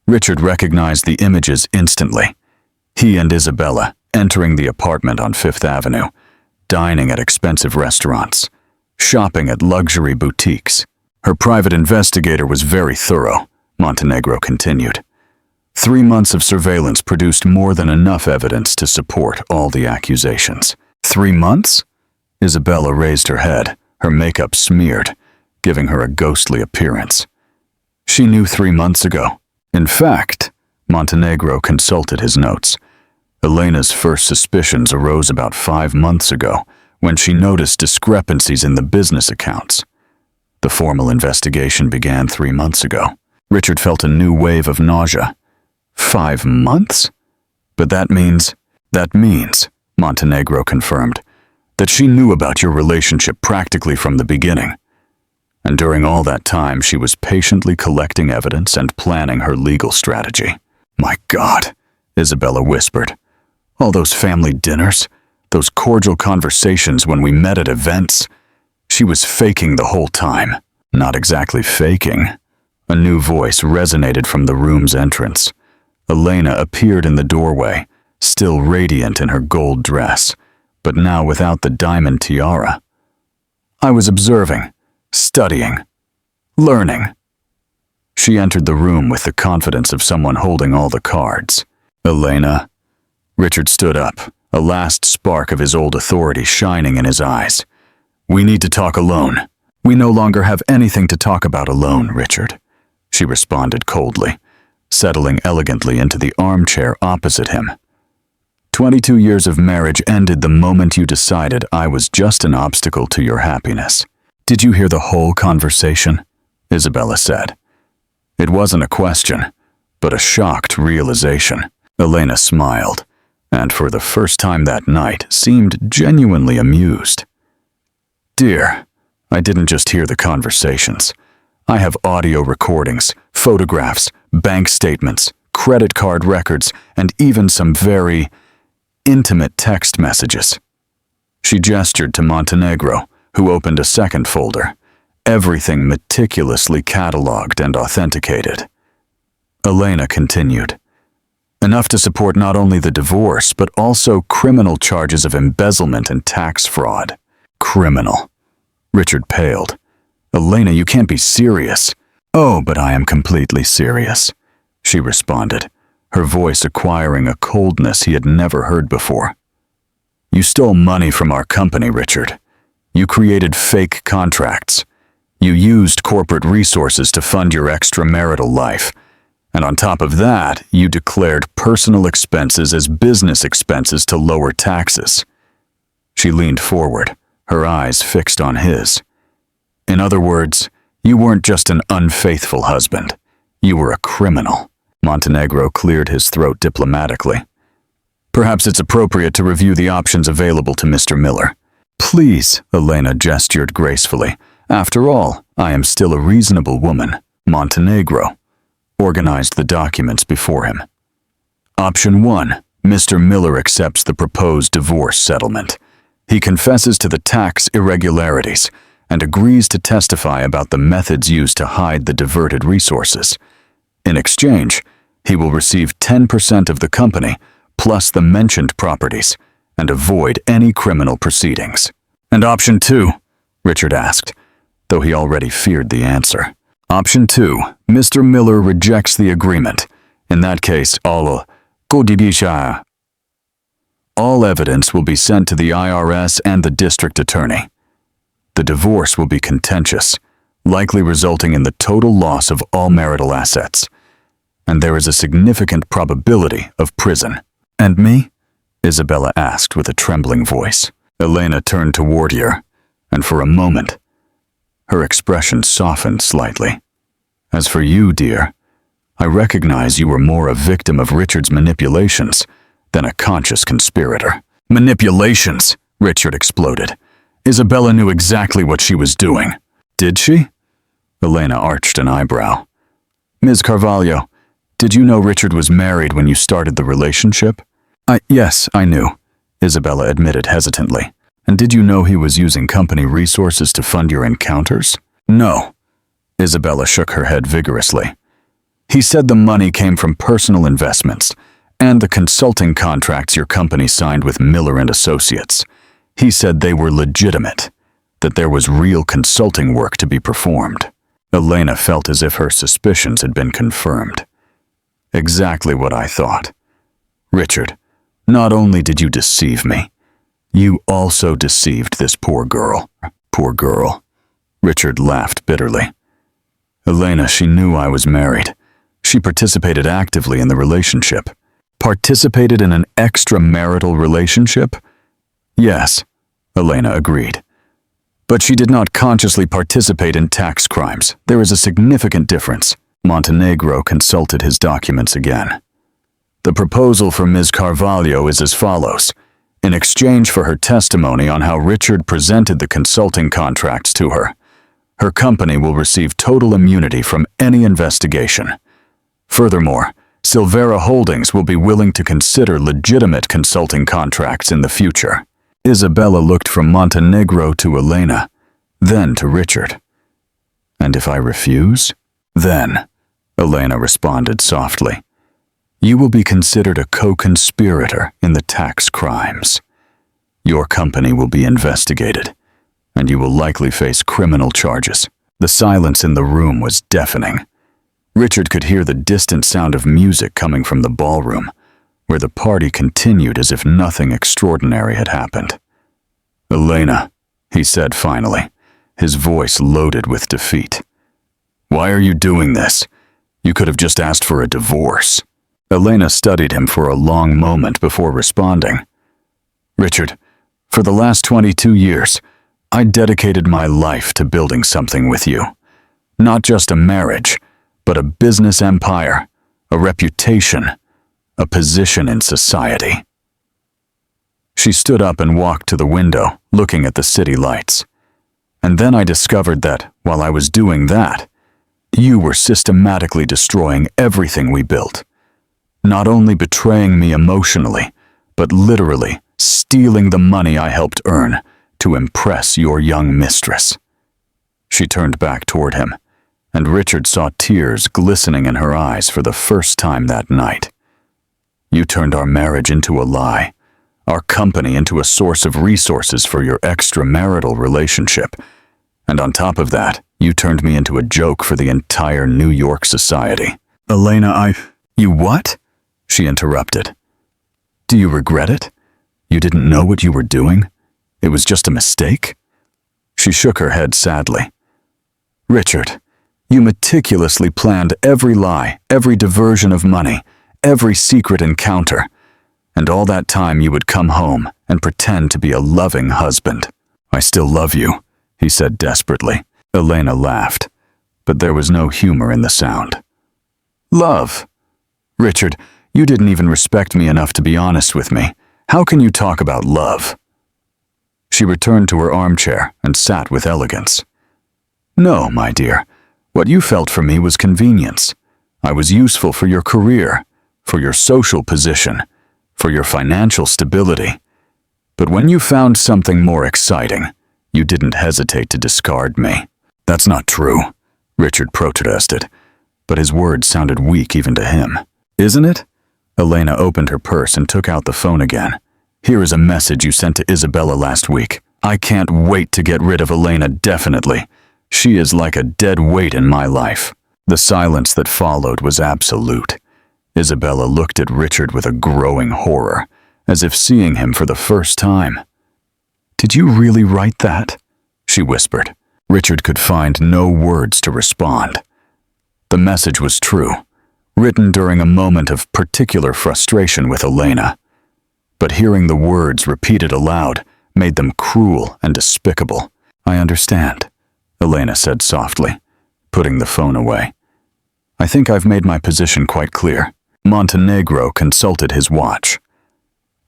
Richard recognized the images instantly. He and Isabella entering the apartment on Fifth Avenue, dining at expensive restaurants, shopping at luxury boutiques. Her private investigator was very thorough, Montenegro continued. 3 months of surveillance produced more than enough evidence to support all the accusations. 3 months? Isabella raised her head, her makeup smeared, giving her a ghostly appearance. She knew 3 months ago. In fact, Montenegro consulted his notes. Elena's first suspicions arose about 5 months ago, when she noticed discrepancies in the business accounts. The formal investigation began 3 months ago. Richard felt a new wave of nausea. 5 months? But that means, Montenegro confirmed, that she knew about your relationship practically from the beginning. And during all that time, she was patiently collecting evidence and planning her legal strategy. My God, Isabella whispered. All those family dinners, those cordial conversations when we met at events. She was faking the whole time. Not exactly faking. A new voice resonated from the room's entrance. Elena appeared in the doorway, still radiant in her gold dress, but now without the diamond tiara. I was observing, studying, learning. She entered the room with the confidence of someone holding all the cards. Elena? Richard stood up, a last spark of his old authority shining in his eyes. We need to talk alone. We no longer have anything to talk about alone, Richard, she responded coldly, settling elegantly into the armchair opposite him. 22 years of marriage ended the moment you decided I was just an obstacle to your happiness. Did you hear the whole conversation? Isabella said. It wasn't a question, but a shocked realization. Elena smiled, and for the first time that night seemed genuinely amused. Dear, I didn't just hear the conversations. I have audio recordings, photographs, bank statements, credit card records, and even some very intimate text messages. She gestured to Montenegro, who opened a second folder, everything meticulously catalogued and authenticated. Elena continued. Enough to support not only the divorce, but also criminal charges of embezzlement and tax fraud. Criminal. Richard paled. Elena, you can't be serious. Oh, but I am completely serious, she responded, her voice acquiring a coldness he had never heard before. You stole money from our company, Richard. You created fake contracts. You used corporate resources to fund your extramarital life. And on top of that, you declared personal expenses as business expenses to lower taxes. She leaned forward, her eyes fixed on his. In other words, you weren't just an unfaithful husband. You were a criminal. Montenegro cleared his throat diplomatically. Perhaps it's appropriate to review the options available to Mr. Miller. Please, Elena gestured gracefully. After all, I am still a reasonable woman. Montenegro organized the documents before him. Option 1. Mr. Miller accepts the proposed divorce settlement. He confesses to the tax irregularities and agrees to testify about the methods used to hide the diverted resources. In exchange, he will receive 10% of the company plus the mentioned properties and avoid any criminal proceedings. And option 2? Richard asked, though he already feared the answer. Option 2. Mr. Miller rejects the agreement. In that case, all evidence will be sent to the IRS and the district attorney. The divorce will be contentious, likely resulting in the total loss of all marital assets. And there is a significant probability of prison. And me? Isabella asked with a trembling voice. Elena turned toward her, and for a moment, her expression softened slightly. As for you, dear, I recognize you were more a victim of Richard's manipulations than a conscious conspirator. Manipulations, Richard exploded. Isabella knew exactly what she was doing. Did she? Elena arched an eyebrow. Ms. Carvalho, did you know Richard was married when you started the relationship? Yes, I knew, Isabella admitted hesitantly. And did you know he was using company resources to fund your encounters? No. Isabella shook her head vigorously. He said the money came from personal investments and the consulting contracts your company signed with Miller and Associates. He said they were legitimate, that there was real consulting work to be performed. Elena felt as if her suspicions had been confirmed. Exactly what I thought. Richard, not only did you deceive me, you also deceived this poor girl. Poor girl. Richard laughed bitterly. Elena, she knew I was married. She participated actively in the relationship. Participated in an extramarital relationship? Yes, Elena agreed. But she did not consciously participate in tax crimes. There is a significant difference. Montenegro consulted his documents again. The proposal from Ms. Carvalho is as follows. In exchange for her testimony on how Richard presented the consulting contracts to her, her company will receive total immunity from any investigation. Furthermore, Silvera Holdings will be willing to consider legitimate consulting contracts in the future. Isabella looked from Montenegro to Elena, then to Richard. And if I refuse? Then, Elena responded softly, you will be considered a co-conspirator in the tax crimes. Your company will be investigated, and you will likely face criminal charges. The silence in the room was deafening. Richard could hear the distant sound of music coming from the ballroom, where the party continued as if nothing extraordinary had happened. Elena, he said finally, his voice loaded with defeat. Why are you doing this? You could have just asked for a divorce. Elena studied him for a long moment before responding. Richard, for the last 22 years, I dedicated my life to building something with you. Not just a marriage, but a business empire, a reputation, a position in society. She stood up and walked to the window, looking at the city lights. And then I discovered that, while I was doing that, you were systematically destroying everything we built. Not only betraying me emotionally, but literally stealing the money I helped earn to impress your young mistress. She turned back toward him, and Richard saw tears glistening in her eyes for the first time that night. You turned our marriage into a lie, our company into a source of resources for your extramarital relationship, and on top of that, you turned me into a joke for the entire New York society. Elena, You what? She interrupted. Do you regret it? You didn't know what you were doing? It was just a mistake? She shook her head sadly. Richard, you meticulously planned every lie, every diversion of money, every secret encounter, and all that time you would come home and pretend to be a loving husband. I still love you, he said desperately. Elena laughed, but there was no humor in the sound. Love? Richard, you didn't even respect me enough to be honest with me. How can you talk about love? She returned to her armchair and sat with elegance. No, my dear. What you felt for me was convenience. I was useful for your career, for your social position, for your financial stability. But when you found something more exciting, you didn't hesitate to discard me. That's not true, Richard protested, but his words sounded weak even to him. Isn't it? Elena opened her purse and took out the phone again. Here is a message you sent to Isabella last week. I can't wait to get rid of Elena, definitely. She is like a dead weight in my life. The silence that followed was absolute. Isabella looked at Richard with a growing horror, as if seeing him for the first time. Did you really write that? She whispered. Richard could find no words to respond. The message was true, written during a moment of particular frustration with Elena. But hearing the words repeated aloud made them cruel and despicable. I understand, Elena said softly, putting the phone away. I think I've made my position quite clear. Montenegro consulted his watch.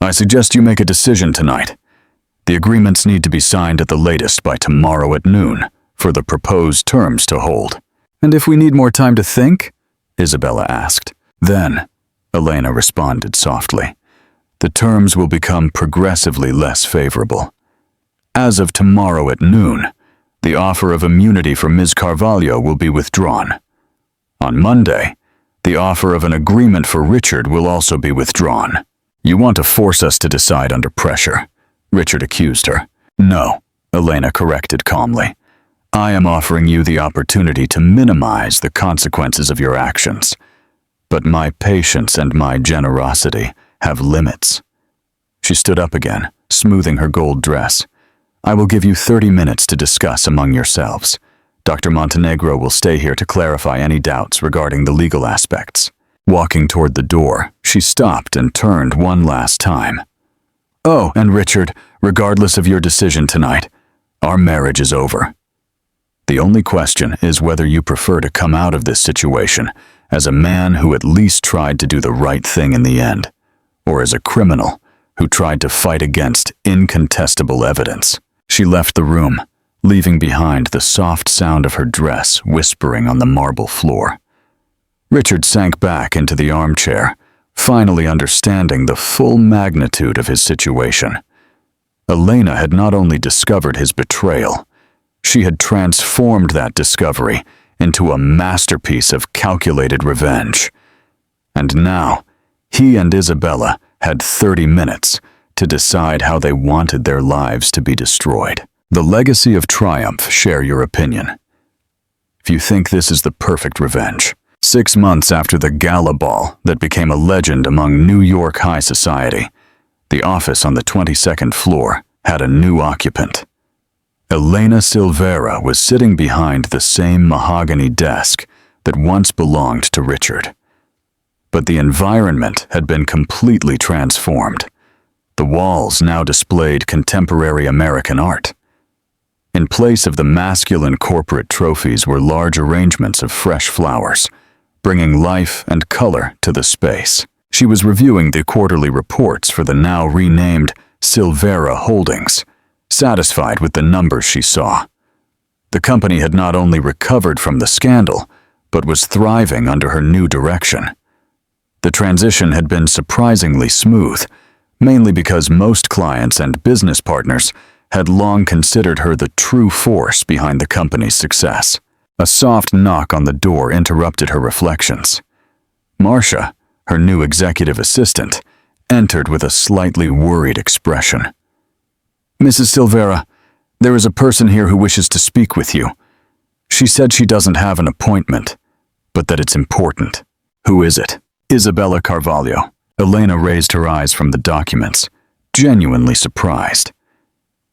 I suggest you make a decision tonight. The agreements need to be signed at the latest by tomorrow at noon for the proposed terms to hold. And if we need more time to think? Isabella asked. Then, Elena responded softly, the terms will become progressively less favorable. As of tomorrow at noon, the offer of immunity for Ms. Carvalho will be withdrawn. On Monday, the offer of an agreement for Richard will also be withdrawn. You want to force us to decide under pressure, Richard accused her. No, Elena corrected calmly. I am offering you the opportunity to minimize the consequences of your actions. But my patience and my generosity have limits. She stood up again, smoothing her gold dress. I will give you 30 minutes to discuss among yourselves. Dr. Montenegro will stay here to clarify any doubts regarding the legal aspects. Walking toward the door, she stopped and turned one last time. Oh, and Richard, regardless of your decision tonight, our marriage is over. The only question is whether you prefer to come out of this situation as a man who at least tried to do the right thing in the end, or as a criminal who tried to fight against incontestable evidence. She left the room, leaving behind the soft sound of her dress whispering on the marble floor. Richard sank back into the armchair, finally understanding the full magnitude of his situation. Elena had not only discovered his betrayal, she had transformed that discovery into a masterpiece of calculated revenge. And now, he and Isabella had 30 minutes to decide how they wanted their lives to be destroyed. The legacy of triumph, share your opinion. If you think this is the perfect revenge. 6 months after the Gala ball that became a legend among New York high society, the office on the 22nd floor had a new occupant. Elena Silvera was sitting behind the same mahogany desk that once belonged to Richard. But the environment had been completely transformed. The walls now displayed contemporary American art. In place of the masculine corporate trophies were large arrangements of fresh flowers, bringing life and color to the space. She was reviewing the quarterly reports for the now renamed Silvera Holdings, satisfied with the numbers she saw. The company had not only recovered from the scandal, but was thriving under her new direction. The transition had been surprisingly smooth, mainly because most clients and business partners had long considered her the true force behind the company's success. A soft knock on the door interrupted her reflections. Marcia, her new executive assistant, entered with a slightly worried expression. Mrs. Silvera, there is a person here who wishes to speak with you. She said she doesn't have an appointment, but that it's important. Who is it? Isabella Carvalho. Elena raised her eyes from the documents, genuinely surprised.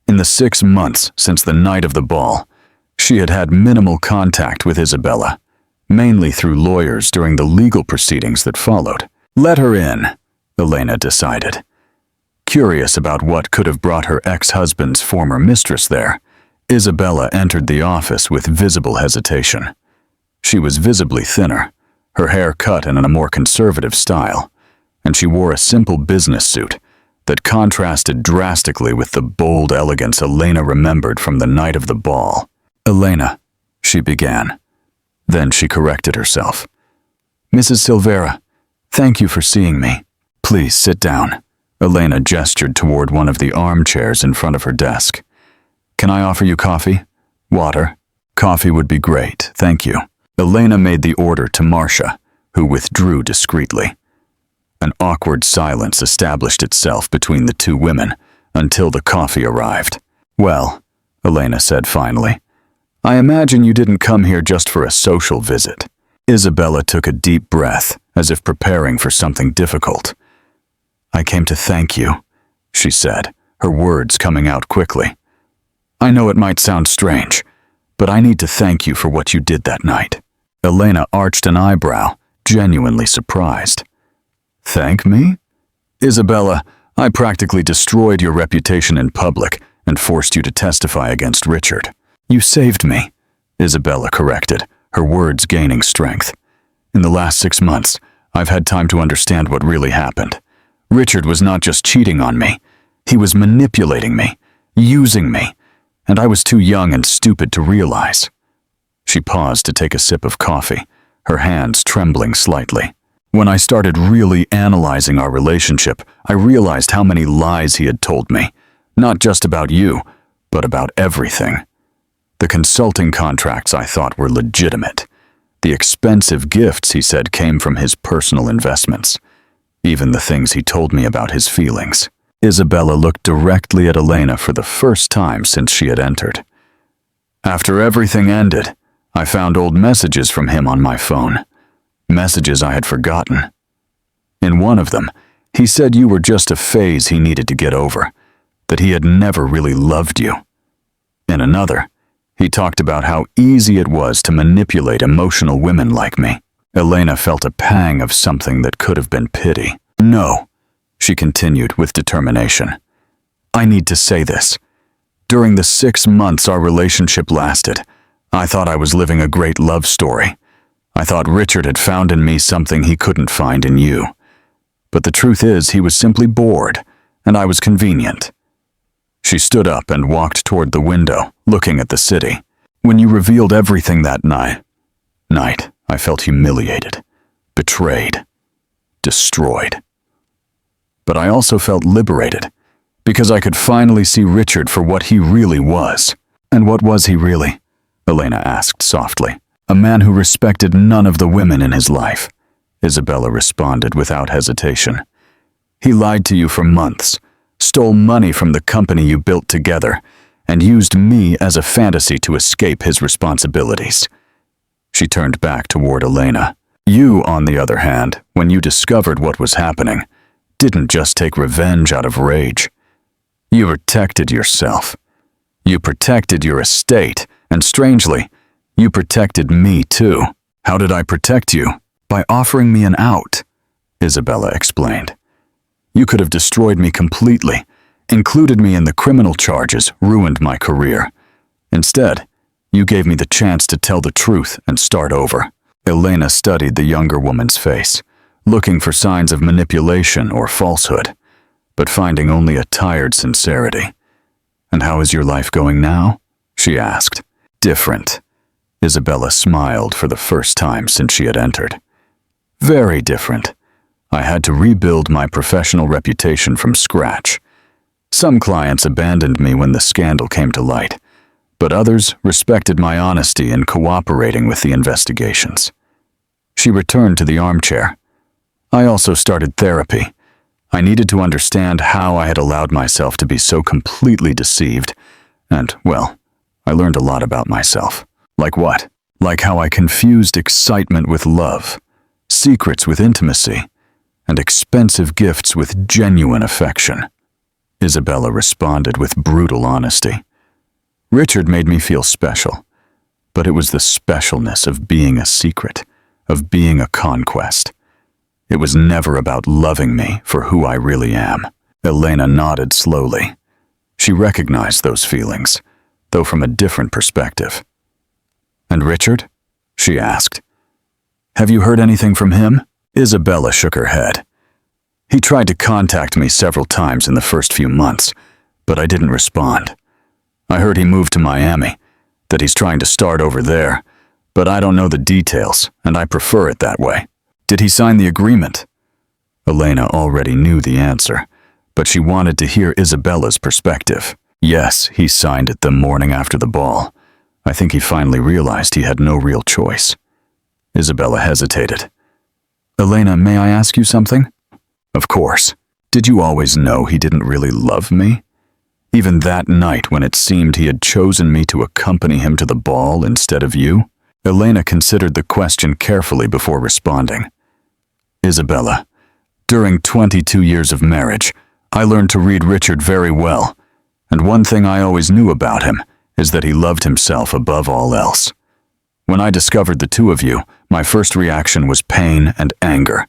In the 6 months since the night of the ball, she had had minimal contact with Isabella, mainly through lawyers during the legal proceedings that followed. Let her in, Elena decided. Curious about what could have brought her ex-husband's former mistress there, Isabella entered the office with visible hesitation. She was visibly thinner, her hair cut in a more conservative style, and she wore a simple business suit that contrasted drastically with the bold elegance Elena remembered from the night of the ball. Elena, she began. Then she corrected herself. Mrs. Silvera, thank you for seeing me. Please sit down. Elena gestured toward one of the armchairs in front of her desk. Can I offer you coffee? Water? Coffee would be great, thank you. Elena made the order to Marcia, who withdrew discreetly. An awkward silence established itself between the two women until the coffee arrived. Well, Elena said finally, I imagine you didn't come here just for a social visit. Isabella took a deep breath, as if preparing for something difficult. I came to thank you, she said, her words coming out quickly. I know it might sound strange, but I need to thank you for what you did that night. Elena arched an eyebrow, genuinely surprised. Thank me? Isabella, I practically destroyed your reputation in public and forced you to testify against Richard. You saved me, Isabella corrected, her words gaining strength. In the last 6 months, I've had time to understand what really happened. Richard was not just cheating on me. He was manipulating me, using me, and I was too young and stupid to realize. She paused to take a sip of coffee, her hands trembling slightly. When I started really analyzing our relationship, I realized how many lies he had told me, not just about you, but about everything. The consulting contracts I thought were legitimate. The expensive gifts he said came from his personal investments. Even the things he told me about his feelings. Isabella looked directly at Elena for the first time since she had entered. After everything ended, I found old messages from him on my phone. messages I had forgotten. In one of them, he said you were just a phase he needed to get over, that he had never really loved you. In another, he talked about how easy it was to manipulate emotional women like me. Elena felt a pang of something that could have been pity. No, she continued with determination. I need to say this. During the 6 months our relationship lasted, I thought I was living a great love story. I thought Richard had found in me something he couldn't find in you. But the truth is he was simply bored, and I was convenient. She stood up and walked toward the window, looking at the city. When you revealed everything that night, I felt humiliated, betrayed, destroyed. But I also felt liberated, because I could finally see Richard for what he really was. And what was he really? Elena asked softly. A man who respected none of the women in his life, Isabella responded without hesitation. He lied to you for months, stole money from the company you built together, and used me as a fantasy to escape his responsibilities. She turned back toward Elena. You, on the other hand, when you discovered what was happening, didn't just take revenge out of rage. You protected yourself. You protected your estate, and strangely, you protected me too. How did I protect you? By offering me an out, Isabella explained. You could have destroyed me completely, included me in the criminal charges, ruined my career. Instead, you gave me the chance to tell the truth and start over. Elena studied the younger woman's face, looking for signs of manipulation or falsehood, but finding only a tired sincerity. And how is your life going now? She asked. Different. Isabella smiled for the first time since she had entered. Very different. I had to rebuild my professional reputation from scratch. Some clients abandoned me when the scandal came to light, but others respected my honesty in cooperating with the investigations. She returned to the armchair. I also started therapy. I needed to understand how I had allowed myself to be so completely deceived, and, well, I learned a lot about myself. Like what? Like how I confused excitement with love, secrets with intimacy, and expensive gifts with genuine affection. Isabella responded with brutal honesty. Richard made me feel special, but it was the specialness of being a secret, of being a conquest. It was never about loving me for who I really am. Elena nodded slowly. She recognized those feelings, though from a different perspective. And Richard? She asked. Have you heard anything from him? Isabella shook her head. He tried to contact me several times in the first few months, but I didn't respond. I heard he moved to Miami, that he's trying to start over there, but I don't know the details, and I prefer it that way. Did he sign the agreement? Elena already knew the answer, but she wanted to hear Isabella's perspective. Yes, he signed it the morning after the ball. I think he finally realized he had no real choice. Isabella hesitated. Elena, may I ask you something? Of course. Did you always know he didn't really love me? Even that night when it seemed he had chosen me to accompany him to the ball instead of you? Elena considered the question carefully before responding. Isabella, during 22 years of marriage, I learned to read Richard very well, and one thing I always knew about him is that he loved himself above all else. When I discovered the two of you, my first reaction was pain and anger.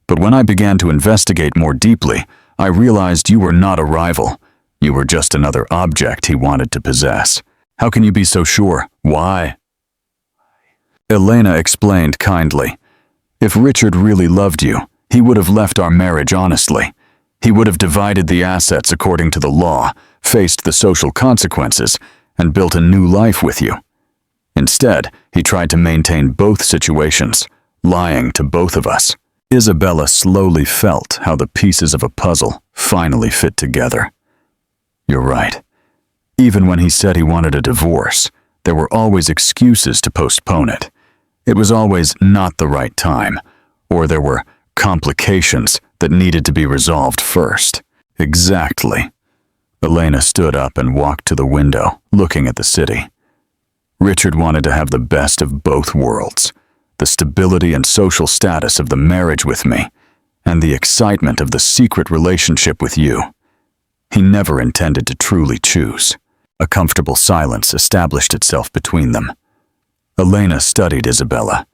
But when I began to investigate more deeply, I realized you were not a rival. You were just another object he wanted to possess. How can you be so sure? Why? Elena explained kindly. If Richard really loved you, he would have left our marriage honestly. He would have divided the assets according to the law, faced the social consequences, and built a new life with you. Instead, he tried to maintain both situations, lying to both of us. Isabella slowly felt how the pieces of a puzzle finally fit together. You're right. Even when he said he wanted a divorce, there were always excuses to postpone it. It was always not the right time, or there were complications that needed to be resolved first. Exactly. Elena stood up and walked to the window, looking at the city. Richard wanted to have the best of both worlds, the stability and social status of the marriage with me, and the excitement of the secret relationship with you. He never intended to truly choose. A comfortable silence established itself between them. Elena studied Isabella,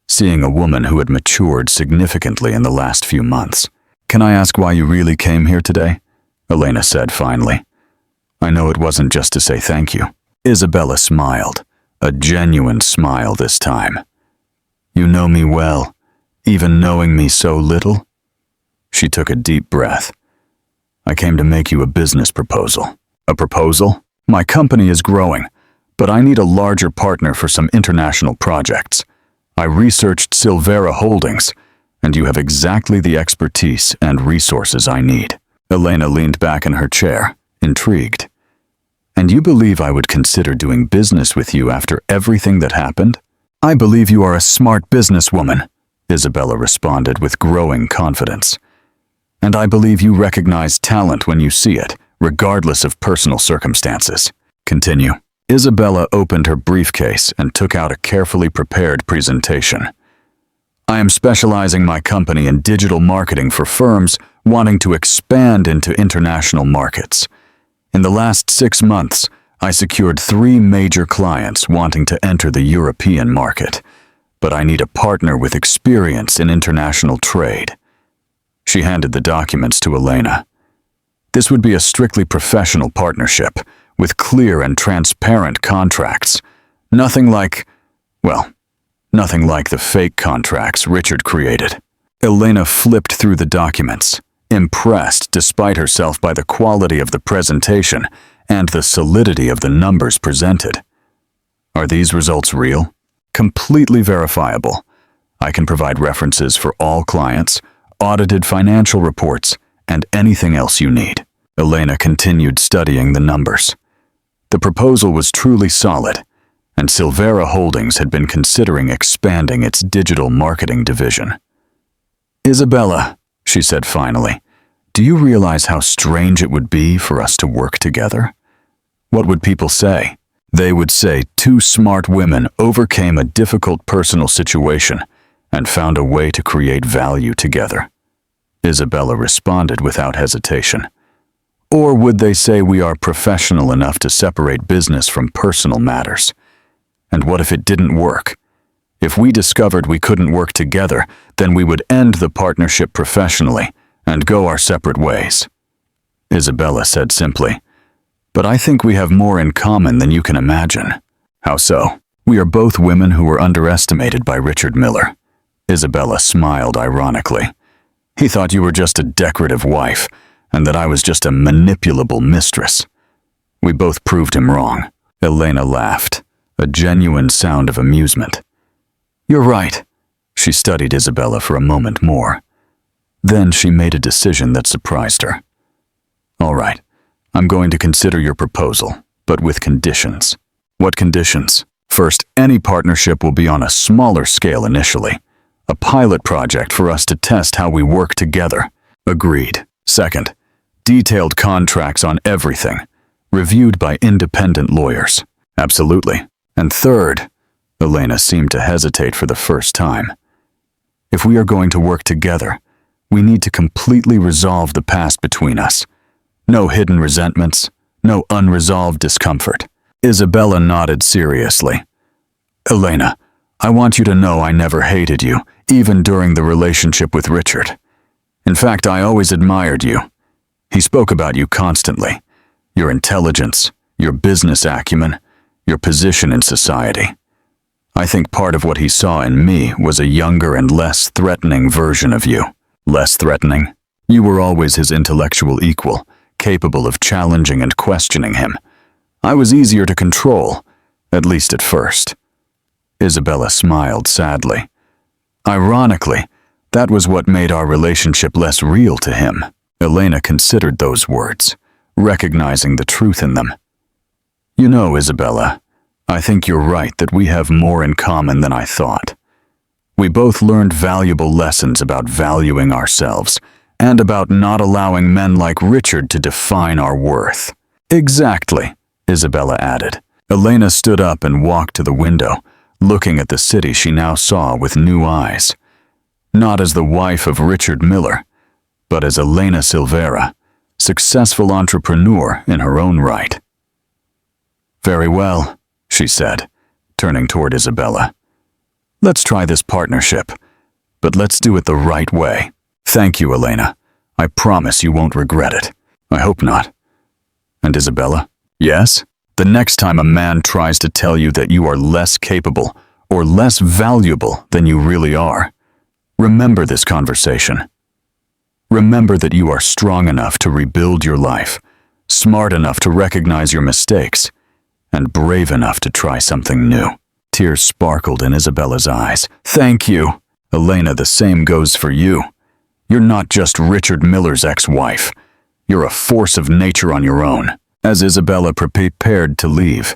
seeing a woman who had matured significantly in the last few months. "Can I ask why you really came here today?" Elena said finally. "I know it wasn't just to say thank you." Isabella smiled, a genuine smile this time. "You know me well, even knowing me so little?" She took a deep breath. "I came to make you a business proposal." "A proposal? My company is growing, but I need a larger partner for some international projects. I researched Silvera Holdings, and you have exactly the expertise and resources I need." Elena leaned back in her chair, intrigued. "And you believe I would consider doing business with you after everything that happened?" "I believe you are a smart businesswoman," Isabella responded with growing confidence. "And I believe you recognize talent when you see it, regardless of personal circumstances." Continue. Isabella opened her briefcase and took out a carefully prepared presentation. "I am specializing my company in digital marketing for firms wanting to expand into international markets. In the last 6 months, I secured 3 major clients wanting to enter the European market, but I need a partner with experience in international trade." She handed the documents to Elena. "This would be a strictly professional partnership, with clear and transparent contracts. Nothing like the fake contracts Richard created." Elena flipped through the documents, impressed despite herself by the quality of the presentation and the solidity of the numbers presented. "Are these results real?" "Completely verifiable. I can provide references for all clients, audited financial reports, and anything else you need." Elena continued studying the numbers. The proposal was truly solid, and Silvera Holdings had been considering expanding its digital marketing division. "Isabella," she said finally, "do you realize how strange it would be for us to work together? What would people say? They would say 2 smart women overcame a difficult personal situation and found a way to create value together." Isabella responded without hesitation. "Or would they say we are professional enough to separate business from personal matters? And what if it didn't work? If we discovered we couldn't work together, then we would end the partnership professionally and go our separate ways." Isabella said simply, "But I think we have more in common than you can imagine." "How so?" "We are both women who were underestimated by Richard Miller." Isabella smiled ironically. "He thought you were just a decorative wife, and that I was just a manipulable mistress. We both proved him wrong." Elena laughed, a genuine sound of amusement. "You're right." She studied Isabella for a moment more. Then she made a decision that surprised her. "All right, I'm going to consider your proposal, but with conditions." "What conditions?" "First, any partnership will be on a smaller scale initially. A pilot project for us to test how we work together." "Agreed." "Second, detailed contracts on everything, reviewed by independent lawyers." "Absolutely." "And third," Elena seemed to hesitate for the first time, "if we are going to work together, we need to completely resolve the past between us. No hidden resentments, no unresolved discomfort." Isabella nodded seriously. "Elena, I want you to know I never hated you, even during the relationship with Richard. In fact, I always admired you. He spoke about you constantly. Your intelligence, your business acumen, your position in society. I think part of what he saw in me was a younger and less threatening version of you." "Less threatening?" "You were always his intellectual equal, capable of challenging and questioning him. I was easier to control, at least at first." Isabella smiled sadly. "Ironically, that was what made our relationship less real to him." Elena considered those words, recognizing the truth in them. "You know, Isabella, I think you're right that we have more in common than I thought. We both learned valuable lessons about valuing ourselves and about not allowing men like Richard to define our worth." "Exactly," Isabella added. Elena stood up and walked to the window, looking at the city she now saw with new eyes, not as the wife of Richard Miller, but as Elena Silvera, successful entrepreneur in her own right. "Very well," she said, turning toward Isabella. "Let's try this partnership, but let's do it the right way. Thank you, Elena. I promise you won't regret it." "I hope not." "And Isabella?" "Yes? The next time a man tries to tell you that you are less capable or less valuable than you really are, remember this conversation. Remember that you are strong enough to rebuild your life, smart enough to recognize your mistakes, and brave enough to try something new." Tears sparkled in Isabella's eyes. "Thank you. Elena, the same goes for you. You're not just Richard Miller's ex-wife. You're a force of nature on your own." As Isabella prepared to leave,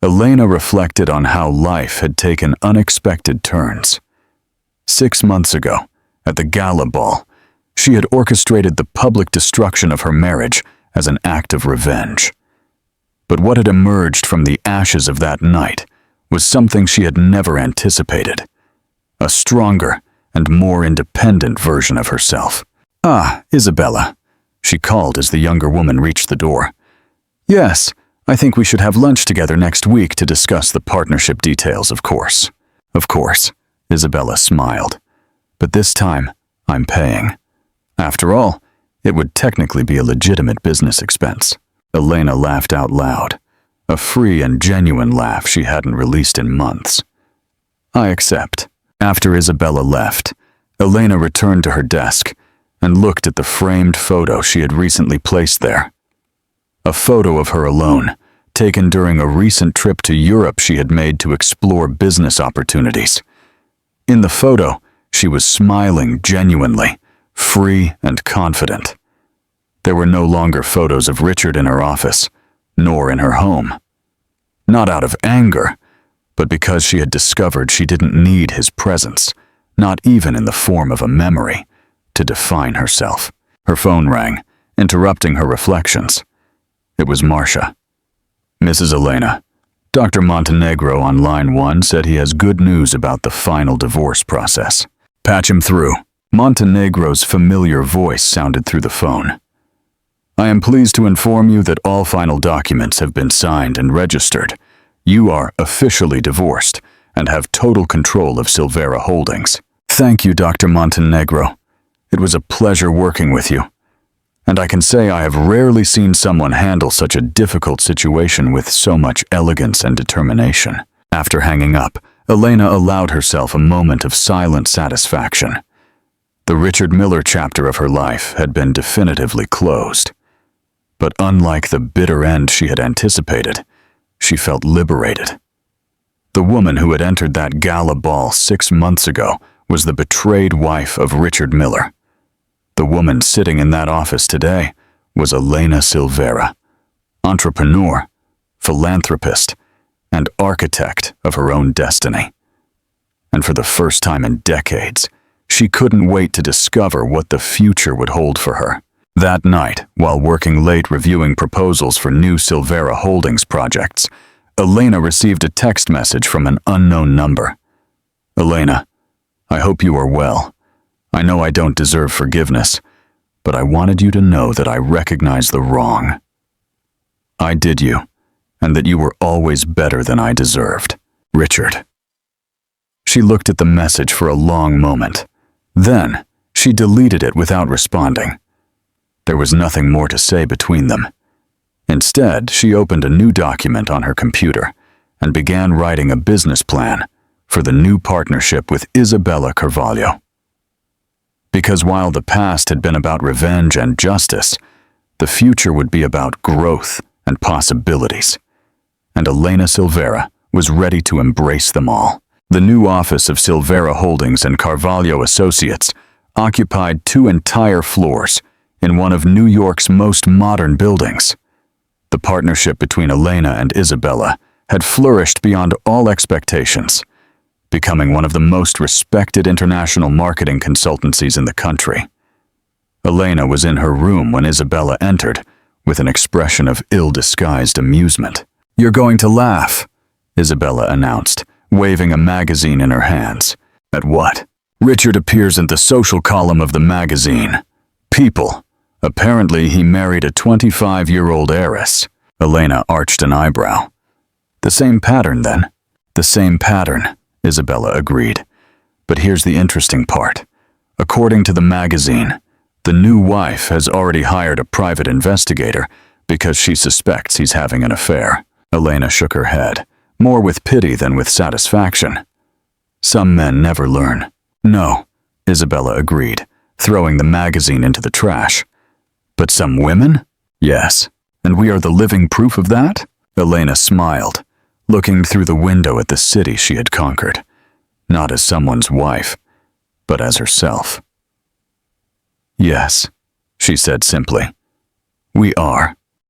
Elena reflected on how life had taken unexpected turns. 6 months ago, at the Gala ball, she had orchestrated the public destruction of her marriage as an act of revenge. But what had emerged from the ashes of that night was something she had never anticipated: a stronger and more independent version of herself. "Ah, Isabella," she called as the younger woman reached the door. "Yes, I think we should have lunch together next week to discuss the partnership details, of course." "Of course," Isabella smiled. "But this time, I'm paying. After all, it would technically be a legitimate business expense." Elena laughed out loud, a free and genuine laugh she hadn't released in months. "I accept." After Isabella left, Elena returned to her desk and looked at the framed photo she had recently placed there. A photo of her alone, taken during a recent trip to Europe she had made to explore business opportunities. In the photo, she was smiling genuinely, free and confident. There were no longer photos of Richard in her office, nor in her home. Not out of anger, but because she had discovered she didn't need his presence, not even in the form of a memory, to define herself. Her phone rang, interrupting her reflections. It was Marcia. "Mrs. Elena, Dr. Montenegro on line 1 said he has good news about the final divorce process. Patch him through." Montenegro's familiar voice sounded through the phone. "I am pleased to inform you that all final documents have been signed and registered. You are officially divorced and have total control of Silvera Holdings." "Thank you, Dr. Montenegro. It was a pleasure working with you. And I can say I have rarely seen someone handle such a difficult situation with so much elegance and determination." After hanging up, Elena allowed herself a moment of silent satisfaction. The Richard Miller chapter of her life had been definitively closed. But unlike the bitter end she had anticipated, she felt liberated. The woman who had entered that gala ball 6 months ago was the betrayed wife of Richard Miller. The woman sitting in that office today was Elena Silvera, entrepreneur, philanthropist, and architect of her own destiny. And for the first time in decades, she couldn't wait to discover what the future would hold for her. That night, while working late reviewing proposals for new Silvera Holdings projects, Elena received a text message from an unknown number. "Elena, I hope you are well. I know I don't deserve forgiveness, but I wanted you to know that I recognize the wrong. I did you, and that you were always better than I deserved. Richard." She looked at the message for a long moment. Then, she deleted it without responding. There was nothing more to say between them. Instead, she opened a new document on her computer and began writing a business plan for the new partnership with Isabella Carvalho. Because while the past had been about revenge and justice, the future would be about growth and possibilities. And Elena Silvera was ready to embrace them all. The new office of Silvera Holdings and Carvalho Associates occupied 2 entire floors in one of New York's most modern buildings. The partnership between Elena and Isabella had flourished beyond all expectations, becoming one of the most respected international marketing consultancies in the country. Elena was in her room when Isabella entered, with an expression of ill-disguised amusement. "You're going to laugh," Isabella announced, waving a magazine in her hands. At what? Richard appears in the social column of the magazine. People. Apparently he married a 25-year-old heiress. Elena arched an eyebrow. The same pattern, then. The same pattern, Isabella agreed. But here's the interesting part. According to the magazine, the new wife has already hired a private investigator because she suspects he's having an affair. Elena shook her head, more with pity than with satisfaction. Some men never learn. No, Isabella agreed, throwing the magazine into the trash. But some women? Yes. And we are the living proof of that? Elena smiled, looking through the window at the city she had conquered, not as someone's wife, but as herself. Yes, she said simply. We are.